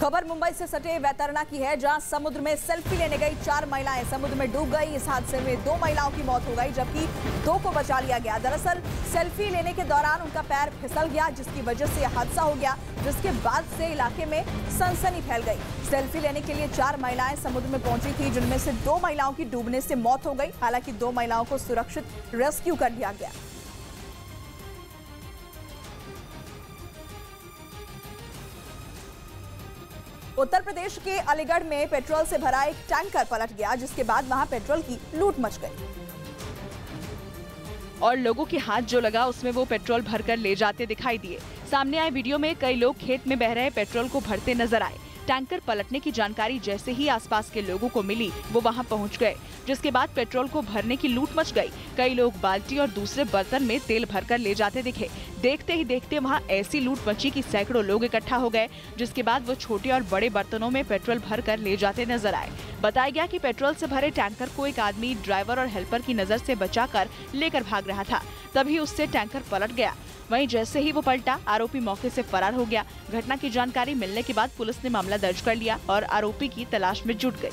खबर मुंबई से सटे वैतरणा की है, जहां समुद्र में सेल्फी लेने गई 4 महिलाएं समुद्र में डूब गई। इस हादसे में 2 महिलाओं की मौत हो गई, जबकि 2 को बचा लिया गया। दरअसल सेल्फी लेने के दौरान उनका पैर फिसल गया, जिसकी वजह से यह हादसा हो गया, जिसके बाद से इलाके में सनसनी फैल गई। सेल्फी लेने के लिए 4 महिलाएं समुद्र में पहुंची थी, जिनमें से 2 महिलाओं की डूबने से मौत हो गई। हालांकि 2 महिलाओं को सुरक्षित रेस्क्यू कर लिया गया। उत्तर प्रदेश के अलीगढ़ में पेट्रोल से भरा एक टैंकर पलट गया, जिसके बाद वहां पेट्रोल की लूट मच गई और लोगों के हाथ जो लगा उसमें वो पेट्रोल भरकर ले जाते दिखाई दिए। सामने आए वीडियो में कई लोग खेत में बह रहे पेट्रोल को भरते नजर आए। टैंकर पलटने की जानकारी जैसे ही आसपास के लोगों को मिली, वो वहां पहुंच गए, जिसके बाद पेट्रोल को भरने की लूट मच गई। कई लोग बाल्टी और दूसरे बर्तन में तेल भरकर ले जाते दिखे। देखते ही देखते वहां ऐसी लूट मची कि सैकड़ों लोग इकट्ठा हो गए, जिसके बाद वो छोटे और बड़े बर्तनों में पेट्रोल भरकर ले जाते नजर आए। बताया गया कि पेट्रोल से भरे टैंकर को एक आदमी ड्राइवर और हेल्पर की नजर से बचाकर लेकर भाग रहा था, तभी उससे टैंकर पलट गया। वहीं जैसे ही वो पलटा, आरोपी मौके से फरार हो गया। घटना की जानकारी मिलने के बाद पुलिस ने मामला दर्ज कर लिया और आरोपी की तलाश में जुट गई।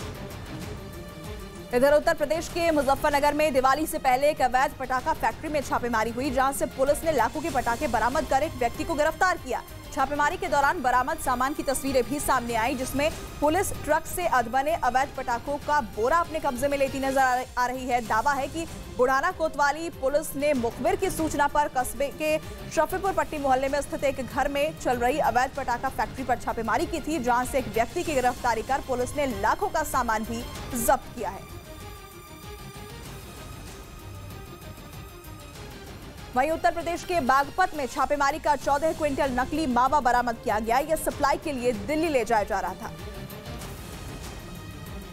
इधर उत्तर प्रदेश के मुजफ्फरनगर में दिवाली से पहले एक अवैध पटाखा फैक्ट्री में छापेमारी हुई, जहां से पुलिस ने लाखों के पटाखे बरामद कर एक व्यक्ति को गिरफ्तार किया। छापेमारी के दौरान बरामद सामान की तस्वीरें भी सामने आई, जिसमें पुलिस ट्रक से अधबने अवैध पटाखों का बोरा अपने कब्जे में लेती नजर आ रही है। दावा है कि बुढ़ाना कोतवाली पुलिस ने मुखबिर की सूचना पर कस्बे के शफीपुर पट्टी मोहल्ले में स्थित एक घर में चल रही अवैध पटाखा फैक्ट्री पर छापेमारी की थी, जहां से एक व्यक्ति की गिरफ्तारी कर पुलिस ने लाखों का सामान भी जब्त किया है। वहीं उत्तर प्रदेश के बागपत में छापेमारी का 14 क्विंटल नकली मावा बरामद किया गया। यह सप्लाई के लिए दिल्ली ले जाया जा रहा था,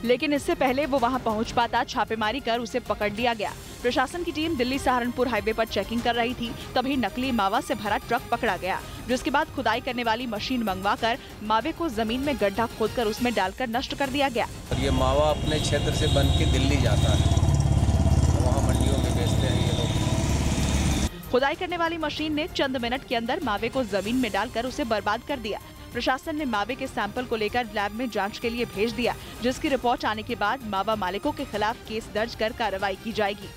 लेकिन इससे पहले वो वहां पहुंच पाता, छापेमारी कर उसे पकड़ लिया गया। प्रशासन की टीम दिल्ली सहारनपुर हाईवे पर चेकिंग कर रही थी, तभी नकली मावा से भरा ट्रक पकड़ा गया, जिसके बाद खुदाई करने वाली मशीन मंगवाकर मावे को जमीन में गड्ढा खोदकर उसमें डालकर नष्ट कर दिया गया। ये मावा अपने क्षेत्र से बन के दिल्ली जाता है, वहाँ मंडियों में बेचते हैं ये लोग। खुदाई करने वाली मशीन ने चंद मिनट के अंदर मावे को जमीन में डालकर उसे बर्बाद कर दिया। प्रशासन ने मावे के सैंपल को लेकर लैब में जांच के लिए भेज दिया, जिसकी रिपोर्ट आने के बाद मावा मालिकों के खिलाफ केस दर्ज कर कार्रवाई की जाएगी।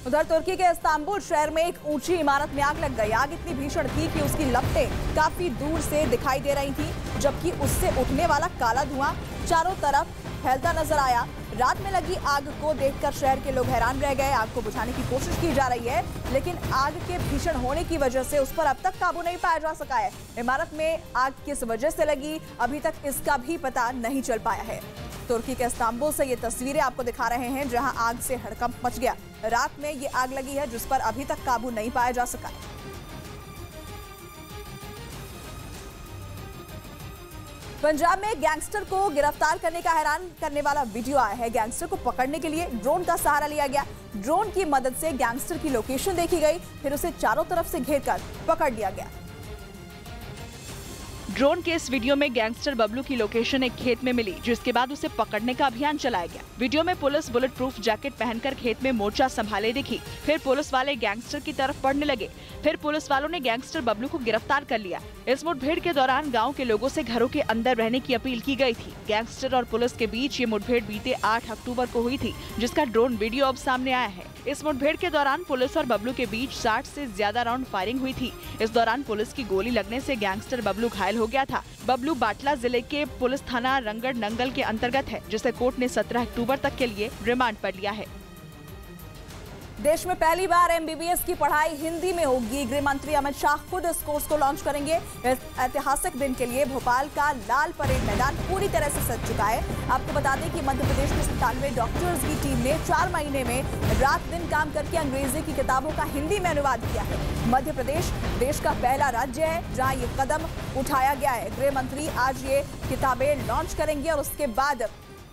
उधर तुर्की के इस्तांबुल शहर में एक ऊंची इमारत में आग लग गई। आग इतनी भीषण थी कि उसकी लपटें काफी दूर से दिखाई दे रही थी, जबकि उससे उठने वाला काला धुआं चारों तरफ फैलता नजर आया। रात में लगी आग को देखकर शहर के लोग हैरान रह गए। आग को बुझाने की कोशिश की जा रही है, लेकिन आग के भीषण होने की वजह से उस पर अब तक काबू नहीं पाया जा सका है। इमारत में आग किस वजह से लगी, अभी तक इसका भी पता नहीं चल पाया है। तुर्की के इस्तांबुल से ये तस्वीरें आपको दिखा रहे हैं, जहां आग से हड़कंप मच गया। रात में ये आग लगी है, जिस पर अभी तक काबू नहीं पाया जा सका है। पंजाब में गैंगस्टर को गिरफ्तार करने का हैरान करने वाला वीडियो आया है। गैंगस्टर को पकड़ने के लिए ड्रोन का सहारा लिया गया। ड्रोन की मदद से गैंगस्टर की लोकेशन देखी गई, फिर उसे चारों तरफ से घेरकर पकड़ लिया गया। ड्रोन के इस वीडियो में गैंगस्टर बबलू की लोकेशन एक खेत में मिली, जिसके बाद उसे पकड़ने का अभियान चलाया गया। वीडियो में पुलिस बुलेट प्रूफ जैकेट पहनकर खेत में मोर्चा संभाले दिखी। फिर पुलिस वाले गैंगस्टर की तरफ बढ़ने लगे। फिर पुलिस वालों ने गैंगस्टर बबलू को गिरफ्तार कर लिया। इस मुठभेड़ के दौरान गांव के लोगों से घरों के अंदर रहने की अपील की गई थी। गैंगस्टर और पुलिस के बीच ये मुठभेड़ बीते 8 अक्टूबर को हुई थी, जिसका ड्रोन वीडियो अब सामने आया है। इस मुठभेड़ के दौरान पुलिस और बबलू के बीच 60 से ज्यादा राउंड फायरिंग हुई थी। इस दौरान पुलिस की गोली लगने से गैंगस्टर बबलू घायल हो गया था। बबलू बाटला जिले के पुलिस थाना रंगड़ नंगल के अंतर्गत है, जिसे कोर्ट ने 17 अक्टूबर तक के लिए रिमांड पर लिया है। देश में पहली बार एमबीबीएस की पढ़ाई हिंदी में होगी। गृह मंत्री अमित शाह खुद इस कोर्स को लॉन्च करेंगे। इस ऐतिहासिक दिन के लिए भोपाल का लाल परेड मैदान पूरी तरह से सज चुका है। आपको बता दें कि मध्य प्रदेश के 97 डॉक्टर्स की टीम ने 4 महीने में रात दिन काम करके अंग्रेजी की किताबों का हिंदी में अनुवाद किया है। मध्य प्रदेश देश का पहला राज्य है जहाँ ये कदम उठाया गया है। गृह मंत्री आज ये किताबें लॉन्च करेंगे और उसके बाद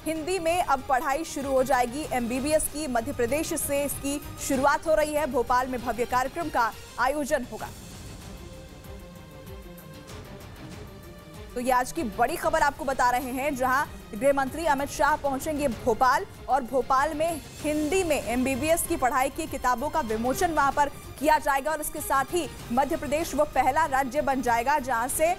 हिंदी में अब पढ़ाई शुरू हो जाएगी एमबीबीएस की। मध्य प्रदेश से इसकी शुरुआत हो रही है। भोपाल में भव्य कार्यक्रम का आयोजन होगा। तो ये आज की बड़ी खबर आपको बता रहे हैं, जहां गृह मंत्री अमित शाह पहुंचेंगे भोपाल और भोपाल में हिंदी में एमबीबीएस की पढ़ाई की किताबों का विमोचन वहां पर किया जाएगा। और इसके साथ ही मध्य प्रदेश वो पहला राज्य बन जाएगा जहां से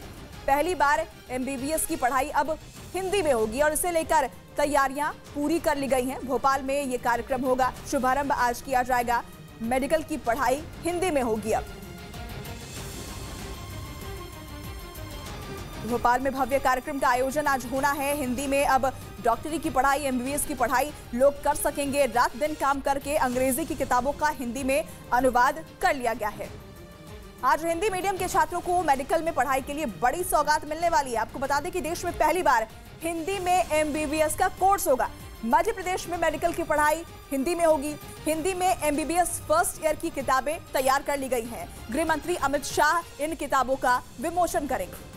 पहली बार MBBS की पढ़ाई अब हिंदी में होगी और इसे लेकर तैयारियां पूरी कर ली गई हैं। भोपाल में ये कार्यक्रम होगा, शुभारंभ आज किया जाएगा। मेडिकल की पढ़ाई हिंदी में होगी। अब भोपाल में भव्य कार्यक्रम का आयोजन आज होना है। हिंदी में अब डॉक्टरी की पढ़ाई, MBBS की पढ़ाई लोग कर सकेंगे। रात दिन काम करके अंग्रेजी की किताबों का हिंदी में अनुवाद कर लिया गया है। आज हिंदी मीडियम के छात्रों को मेडिकल में पढ़ाई के लिए बड़ी सौगात मिलने वाली है। आपको बता दें कि देश में पहली बार हिंदी में MBBS का कोर्स होगा। मध्य प्रदेश में मेडिकल की पढ़ाई हिंदी में होगी। हिंदी में MBBS फर्स्ट ईयर की किताबें तैयार कर ली गई हैं। गृह मंत्री अमित शाह इन किताबों का विमोचन करेंगे।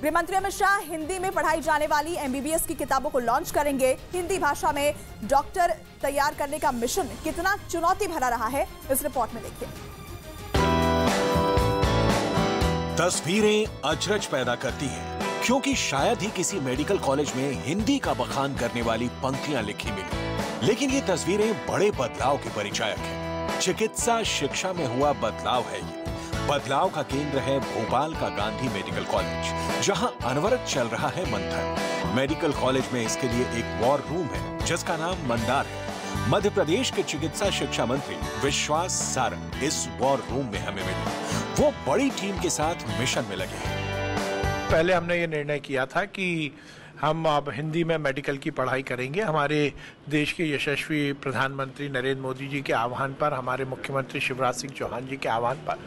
गृह मंत्री अमित शाह हिंदी में पढ़ाई जाने वाली MBBS की किताबों को लॉन्च करेंगे। हिंदी भाषा में डॉक्टर तैयार करने का मिशन कितना चुनौती भरा रहा है, इस रिपोर्ट में देखिए। तस्वीरें अचरज पैदा करती हैं, क्योंकि शायद ही किसी मेडिकल कॉलेज में हिंदी का बखान करने वाली पंक्तियां लिखी मिली। लेकिन ये तस्वीरें बड़े बदलाव के परिचायक हैं। चिकित्सा शिक्षा में हुआ बदलाव है ये। बदलाव का केंद्र है भोपाल का गांधी मेडिकल कॉलेज, जहां अनवरत चल रहा है मंथन। मेडिकल कॉलेज में इसके लिए एक वॉर रूम है, जिसका नाम मंदार है। मध्य प्रदेश के चिकित्सा शिक्षा मंत्री विश्वास सारंग इस वॉर रूम में हमें मिले। वो बड़ी टीम के साथ मिशन में लगे हैं। पहले हमने ये निर्णय किया था कि हम अब हिंदी में मेडिकल की पढ़ाई करेंगे। हमारे देश के यशस्वी प्रधानमंत्री नरेंद्र मोदी जी के आह्वान पर, हमारे मुख्यमंत्री शिवराज सिंह चौहान जी के आह्वान पर,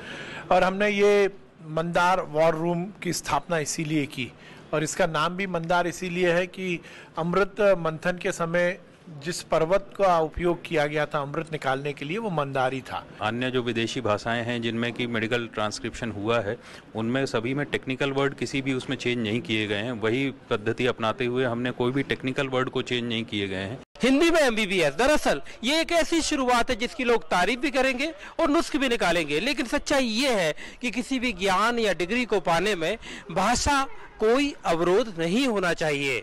और हमने ये मंदार वॉर रूम की स्थापना इसीलिए की। और इसका नाम भी मंदार इसीलिए है कि अमृत मंथन के समय जिस पर्वत का उपयोग किया गया था अमृत निकालने के लिए, वो मंदारी था। अन्य जो विदेशी भाषाएं हैं जिनमें कि मेडिकल ट्रांसक्रिप्शन हुआ है, उनमें सभी में टेक्निकल वर्ड किसी भी उसमें चेंज नहीं किए गए हैं। वही पद्धति अपनाते हुए हमने कोई भी टेक्निकल वर्ड को चेंज नहीं किए गए हैं। हिंदी में MBBS दरअसल ये एक ऐसी शुरुआत है जिसकी लोग तारीफ भी करेंगे और नुस्ख भी निकालेंगे। लेकिन सच्चाई ये है कि किसी भी ज्ञान या डिग्री को पाने में भाषा कोई अवरोध नहीं होना चाहिए।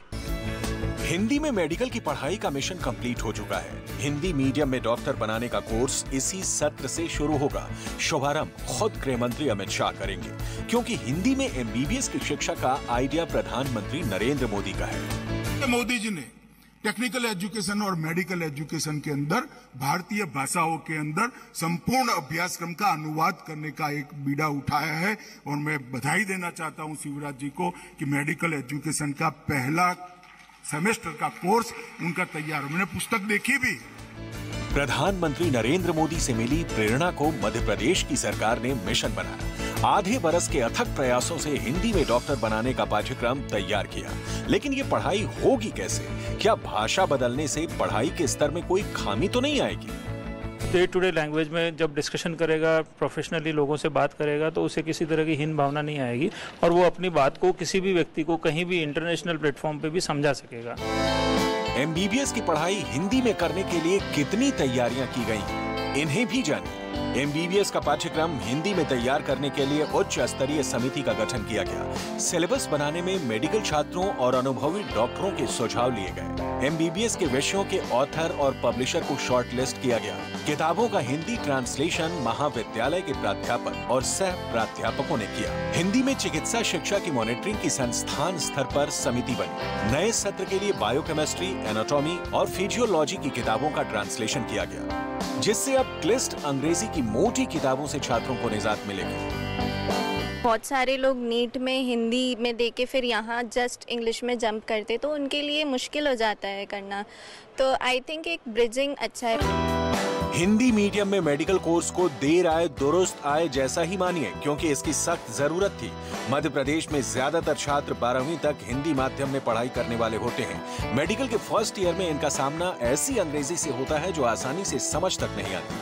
हिंदी में मेडिकल की पढ़ाई का मिशन कंप्लीट हो चुका है। हिंदी मीडियम में डॉक्टर बनाने का कोर्स इसी सत्र से शुरू होगा। शुभारंभ खुद गृह मंत्री अमित शाह करेंगे, क्योंकि हिंदी में MBBS की शिक्षा का आइडिया प्रधानमंत्री नरेंद्र मोदी का है। मोदी जी ने टेक्निकल एजुकेशन और मेडिकल एजुकेशन के अंदर भारतीय भाषाओं के अंदर संपूर्ण अभ्यासक्रम का अनुवाद करने का एक बीड़ा उठाया है। और मैं बधाई देना चाहता हूं शिवराज जी को कि मेडिकल एजुकेशन का पहला सेमेस्टर का कोर्स उनका तैयार। मैंने पुस्तक देखी भी। प्रधानमंत्री नरेंद्र मोदी से मिली प्रेरणा को मध्य प्रदेश की सरकार ने मिशन बनाया। आधे बरस के अथक प्रयासों से हिंदी में डॉक्टर बनाने का पाठ्यक्रम तैयार किया। लेकिन ये पढ़ाई होगी कैसे? क्या भाषा बदलने से पढ़ाई के स्तर में कोई खामी तो नहीं आएगी? डे टू डे लैंग्वेज में जब डिस्कशन करेगा, प्रोफेशनली लोगों से बात करेगा, तो उसे किसी तरह की हीन भावना नहीं आएगी और वो अपनी बात को किसी भी व्यक्ति को कहीं भी इंटरनेशनल प्लेटफॉर्म पे भी समझा सकेगा। MBBS की पढ़ाई हिंदी में करने के लिए कितनी तैयारियां की गई, इन्हें भी जानिए। MBBS का पाठ्यक्रम हिंदी में तैयार करने के लिए उच्च स्तरीय समिति का गठन किया गया। सिलेबस बनाने में मेडिकल छात्रों और अनुभवी डॉक्टरों के सुझाव लिए गए। MBBS के विषयों के ऑथर और पब्लिशर को शॉर्टलिस्ट किया गया। किताबों का हिंदी ट्रांसलेशन महाविद्यालय के प्राध्यापक और सह प्राध्यापकों ने किया। हिंदी में चिकित्सा शिक्षा की मॉनिटरिंग की संस्थान स्तर पर समिति बनी। नए सत्र के लिए बायोकेमिस्ट्री, एनाटॉमी और फिजियोलॉजी की किताबों का ट्रांसलेशन किया गया, जिससे अब क्लिष्ट अंग्रेजी की मोटी किताबों से छात्रों को निजात मिलेगी। बहुत सारे लोग नीट में हिंदी में देके फिर यहाँ जस्ट इंग्लिश में जंप करते, तो उनके लिए मुश्किल हो जाता है करना। तो आई थिंक एक ब्रिजिंग अच्छा है। हिंदी मीडियम में मेडिकल कोर्स को देर आए दुरुस्त आए जैसा ही मानिए, क्योंकि इसकी सख्त जरूरत थी। मध्य प्रदेश में ज्यादातर छात्र 12वीं तक हिंदी माध्यम में पढ़ाई करने वाले होते हैं। मेडिकल के फर्स्ट ईयर में इनका सामना ऐसी अंग्रेजी से होता है जो आसानी से समझ तक नहीं आती,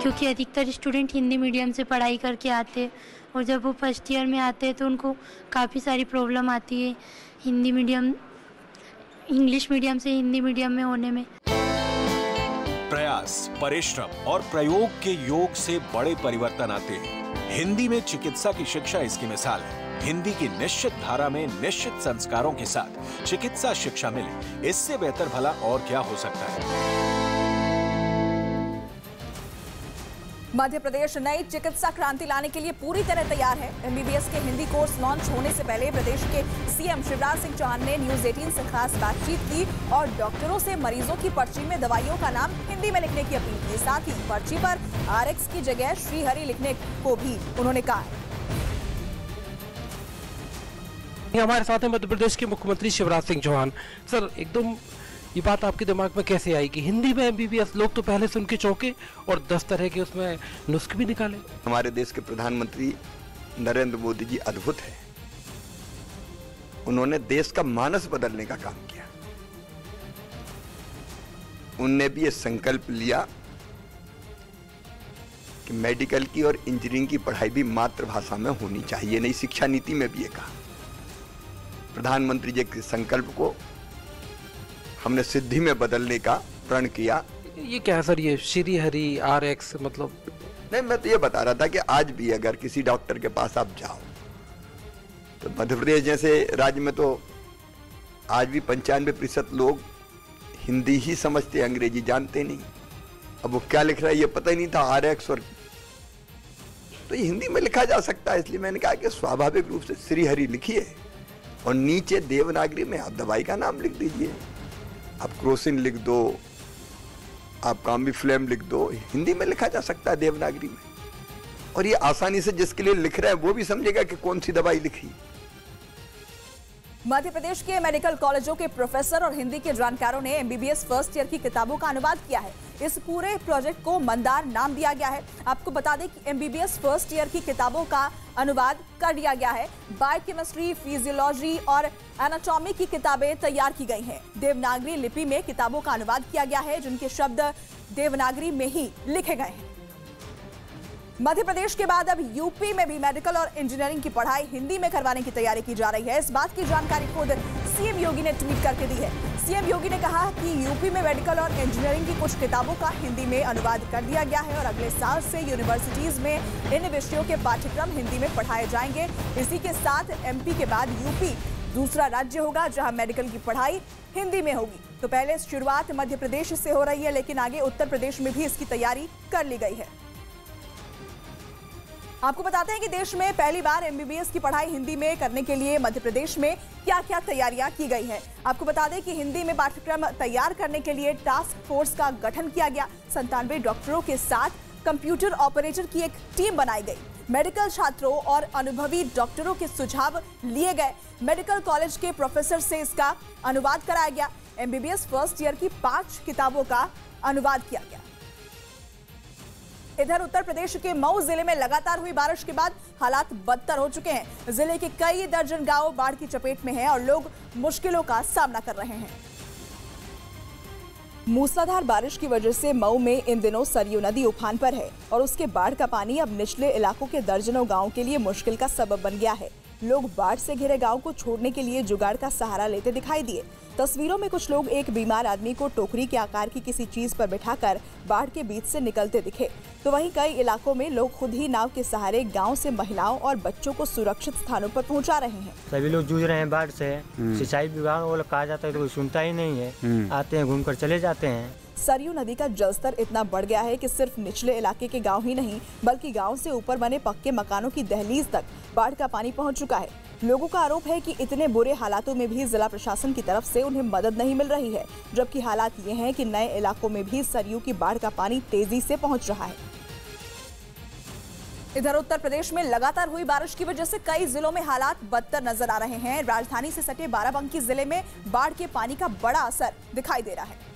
क्योंकि अधिकतर स्टूडेंट हिंदी मीडियम से पढ़ाई करके आते और जब वो फर्स्ट ईयर में आते हैं तो उनको काफ़ी सारी प्रॉब्लम आती है हिंदी मीडियम, इंग्लिश मीडियम से हिंदी मीडियम में होने में। प्रयास, परिश्रम और प्रयोग के योग से बड़े परिवर्तन आते हैं। हिंदी में चिकित्सा की शिक्षा इसकी मिसाल है। हिंदी की निश्चित धारा में निश्चित संस्कारों के साथ चिकित्सा शिक्षा मिले, इससे बेहतर भला और क्या हो सकता है। मध्य प्रदेश नई चिकित्सा क्रांति लाने के लिए पूरी तरह तैयार है। एमबीबीएस के हिंदी कोर्स लॉन्च होने से पहले प्रदेश के सीएम शिवराज सिंह चौहान ने न्यूज 18 से खास बातचीत की और डॉक्टरों से मरीजों की पर्ची में दवाइयों का नाम हिंदी में लिखने की अपील की। साथ ही पर्ची पर RX की जगह श्रीहरि लिखने को भी उन्होंने कहा। हमारे साथ हैं मध्य प्रदेश के मुख्यमंत्री शिवराज सिंह चौहान। सर, एकदम ये बात आपके दिमाग में कैसे आई कि हिंदी में एमबीबीएस? लोग तो पहले सुन के चौंके और 10 तरह के उसमें नुस्खे भी निकाले। हमारे देश के प्रधानमंत्री नरेंद्र मोदी जी अद्भुत हैं। उन्होंने देश का मानस बदलने का काम किया। उनने भी ये संकल्प लिया कि मेडिकल की और इंजीनियरिंग की पढ़ाई भी मातृभाषा में होनी चाहिए। नई शिक्षा नीति में भी ये कहा। प्रधानमंत्री जी के संकल्प को हमने सिद्धि में बदलने का प्रण किया। ये क्या है सर, ये श्रीहरि RX मतलब? नहीं, मैं तो ये बता रहा था कि आज भी अगर किसी डॉक्टर के पास आप जाओ तो मध्य प्रदेश जैसे राज्य में तो आज भी 95% लोग हिंदी ही समझते, अंग्रेजी जानते नहीं। अब वो क्या लिख रहा है ये पता ही नहीं था, RX और तो ये हिंदी में लिखा जा सकता है। इसलिए मैंने कहा कि स्वाभाविक रूप से श्रीहरि लिखिए और नीचे देवनागरी में आप दवाई का नाम लिख दीजिए। आप क्रोसिन लिख दो, आप काम्बिफ्लेम लिख दो, हिंदी में लिखा जा सकता है देवनागरी में। और ये आसानी से जिसके लिए लिख रहा है वो भी समझेगा कि कौन सी दवाई लिखी। मध्य प्रदेश के मेडिकल कॉलेजों के प्रोफेसर और हिंदी के जानकारों ने एमबीबीएस फर्स्ट ईयर की किताबों का अनुवाद किया है। इस पूरे प्रोजेक्ट को मंदार नाम दिया गया है। आपको बता दें कि एमबीबीएस फर्स्ट ईयर की किताबों का अनुवाद कर लिया गया है। बायोकेमिस्ट्री, फिजियोलॉजी और एनाटॉमी की किताबें तैयार की गई हैं। देवनागरी लिपि में किताबों का अनुवाद किया गया है, जिनके शब्द देवनागरी में ही लिखे गए हैं। मध्य प्रदेश के बाद अब यूपी में भी मेडिकल और इंजीनियरिंग की पढ़ाई हिंदी में करवाने की तैयारी की जा रही है। इस बात की जानकारी खुद सीएम योगी ने ट्वीट करके दी है। सीएम योगी ने कहा कि यूपी में मेडिकल और इंजीनियरिंग की कुछ किताबों का हिंदी में अनुवाद कर दिया गया है और अगले साल से यूनिवर्सिटीज में इन विषयों के पाठ्यक्रम हिंदी में पढ़ाए जाएंगे। इसी के साथ एमपी के बाद यूपी दूसरा राज्य होगा जहां मेडिकल की पढ़ाई हिंदी में होगी। तो पहले शुरुआत मध्य प्रदेश से हो रही है, लेकिन आगे उत्तर प्रदेश में भी इसकी तैयारी कर ली गई है। आपको बताते हैं कि देश में पहली बार एमबीबीएस की पढ़ाई हिंदी में करने के लिए मध्य प्रदेश में क्या क्या तैयारियां की गई है। आपको बता दें कि हिंदी में पाठ्यक्रम तैयार करने के लिए टास्क फोर्स का गठन किया गया। 97 डॉक्टरों के साथ कंप्यूटर ऑपरेटर की एक टीम बनाई गई। मेडिकल छात्रों और अनुभवी डॉक्टरों के सुझाव लिए गए। मेडिकल कॉलेज के प्रोफेसर से इसका अनुवाद कराया गया। एमबीबीएस फर्स्ट ईयर की 5 किताबों का अनुवाद किया गया। इधर उत्तर प्रदेश के मऊ जिले में लगातार हुई बारिश के बाद हालात बदतर हो चुके हैं। जिले के कई दर्जन गांव बाढ़ की चपेट में हैं और लोग मुश्किलों का सामना कर रहे हैं। मूसलाधार बारिश की वजह से मऊ में इन दिनों सरयू नदी उफान पर है और उसके बाढ़ का पानी अब निचले इलाकों के दर्जनों गांवों के लिए मुश्किल का सबब बन गया है। लोग बाढ़ से घिरे गांव को छोड़ने के लिए जुगाड़ का सहारा लेते दिखाई दिए। तस्वीरों में कुछ लोग एक बीमार आदमी को टोकरी के आकार की किसी चीज पर बिठाकर बाढ़ के बीच से निकलते दिखे, तो वहीं कई इलाकों में लोग खुद ही नाव के सहारे गांव से महिलाओं और बच्चों को सुरक्षित स्थानों पर पहुंचा रहे हैं। सभी लोग जूझ रहे हैं बाढ़ से। सिंचाई विभाग वो लोग कहा जाता है तो कोई सुनता ही नहीं है। आते हैं, घूमकर चले जाते हैं। सरयू नदी का जलस्तर इतना बढ़ गया है कि सिर्फ निचले इलाके के गांव ही नहीं बल्कि गांव से ऊपर बने पक्के मकानों की दहलीज तक बाढ़ का पानी पहुंच चुका है। लोगों का आरोप है कि इतने बुरे हालातों में भी जिला प्रशासन की तरफ से उन्हें मदद नहीं मिल रही है, जबकि हालात ये हैं कि नए इलाकों में भी सरयू की बाढ़ का पानी तेजी से पहुंच रहा है। इधर उत्तर प्रदेश में लगातार हुई बारिश की वजह से कई जिलों में हालात बदतर नजर आ रहे हैं। राजधानी से सटे बाराबंकी जिले में बाढ़ के पानी का बड़ा असर दिखाई दे रहा है।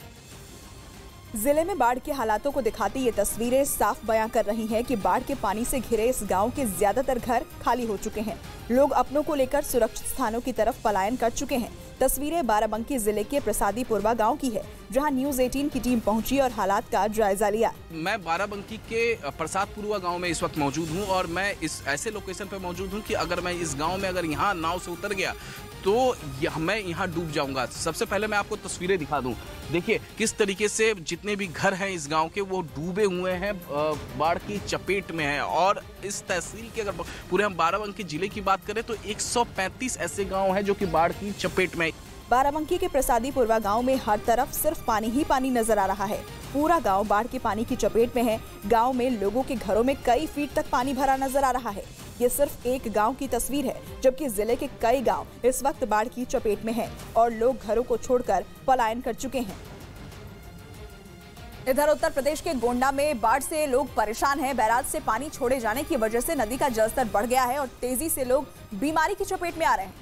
जिले में बाढ़ के हालातों को दिखाती ये तस्वीरें साफ बयां कर रही हैं कि बाढ़ के पानी से घिरे इस गांव के ज्यादातर घर खाली हो चुके हैं। लोग अपनों को लेकर सुरक्षित स्थानों की तरफ पलायन कर चुके हैं। तस्वीरें बाराबंकी जिले के प्रसादीपुरवा गांव की है, जहां न्यूज 18 की टीम पहुंची और हालात का जायजा लिया। मैं बाराबंकी के प्रसादपुरवा गांव में इस वक्त मौजूद हूं और मैं इस ऐसे लोकेशन पर मौजूद हूं कि अगर मैं इस गांव में अगर यहाँ नाव से उतर गया तो मैं यहाँ डूब जाऊंगा। सबसे पहले मैं आपको तस्वीरें दिखा दूं। देखिए किस तरीके से जितने भी घर हैं इस गांव के वो डूबे हुए हैं, बाढ़ की चपेट में हैं। और इस तहसील के अगर पूरे हम बाराबंकी जिले की बात करें तो 135 ऐसे गांव हैं जो कि बाढ़ की चपेट में। बाराबंकी के प्रसादीपुरवा गांव में हर तरफ सिर्फ पानी ही पानी नजर आ रहा है। पूरा गांव बाढ़ के पानी की चपेट में है। गांव में लोगों के घरों में कई फीट तक पानी भरा नजर आ रहा है। ये सिर्फ एक गांव की तस्वीर है, जबकि जिले के कई गांव इस वक्त बाढ़ की चपेट में हैं और लोग घरों को छोड़कर पलायन कर चुके हैं। इधर उत्तर प्रदेश के गोंडा में बाढ़ से लोग परेशान हैं। बैराज से पानी छोड़े जाने की वजह से नदी का जलस्तर बढ़ गया है और तेजी से लोग बीमारी की चपेट में आ रहे हैं।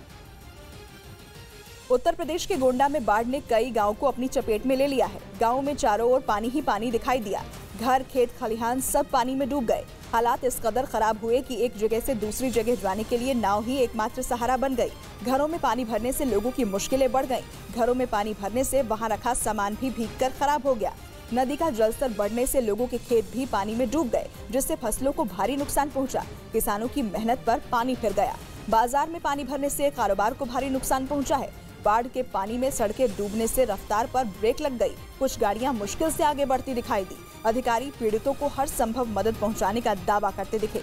उत्तर प्रदेश के गोंडा में बाढ़ ने कई गांवों को अपनी चपेट में ले लिया है। गांव में चारों ओर पानी ही पानी दिखाई दिया। घर, खेत, खलिहान सब पानी में डूब गए। हालात इस कदर खराब हुए कि एक जगह से दूसरी जगह जाने के लिए नाव ही एकमात्र सहारा बन गई। घरों में पानी भरने से लोगों की मुश्किलें बढ़ गईं। घरों में पानी भरने से वहां रखा सामान भी भीगकर खराब हो गया। नदी का जलस्तर बढ़ने से लोगों के खेत भी पानी में डूब गए, जिससे फसलों को भारी नुकसान पहुंचा। किसानों की मेहनत पर पानी फिर गया। बाजार में पानी भरने से कारोबार को भारी नुकसान पहुंचा है। बाढ़ के पानी में सड़कें डूबने से रफ्तार पर ब्रेक लग गई। कुछ गाड़ियां मुश्किल से आगे बढ़ती दिखाई दी। अधिकारी पीड़ितों को हर संभव मदद पहुंचाने का दावा करते दिखे।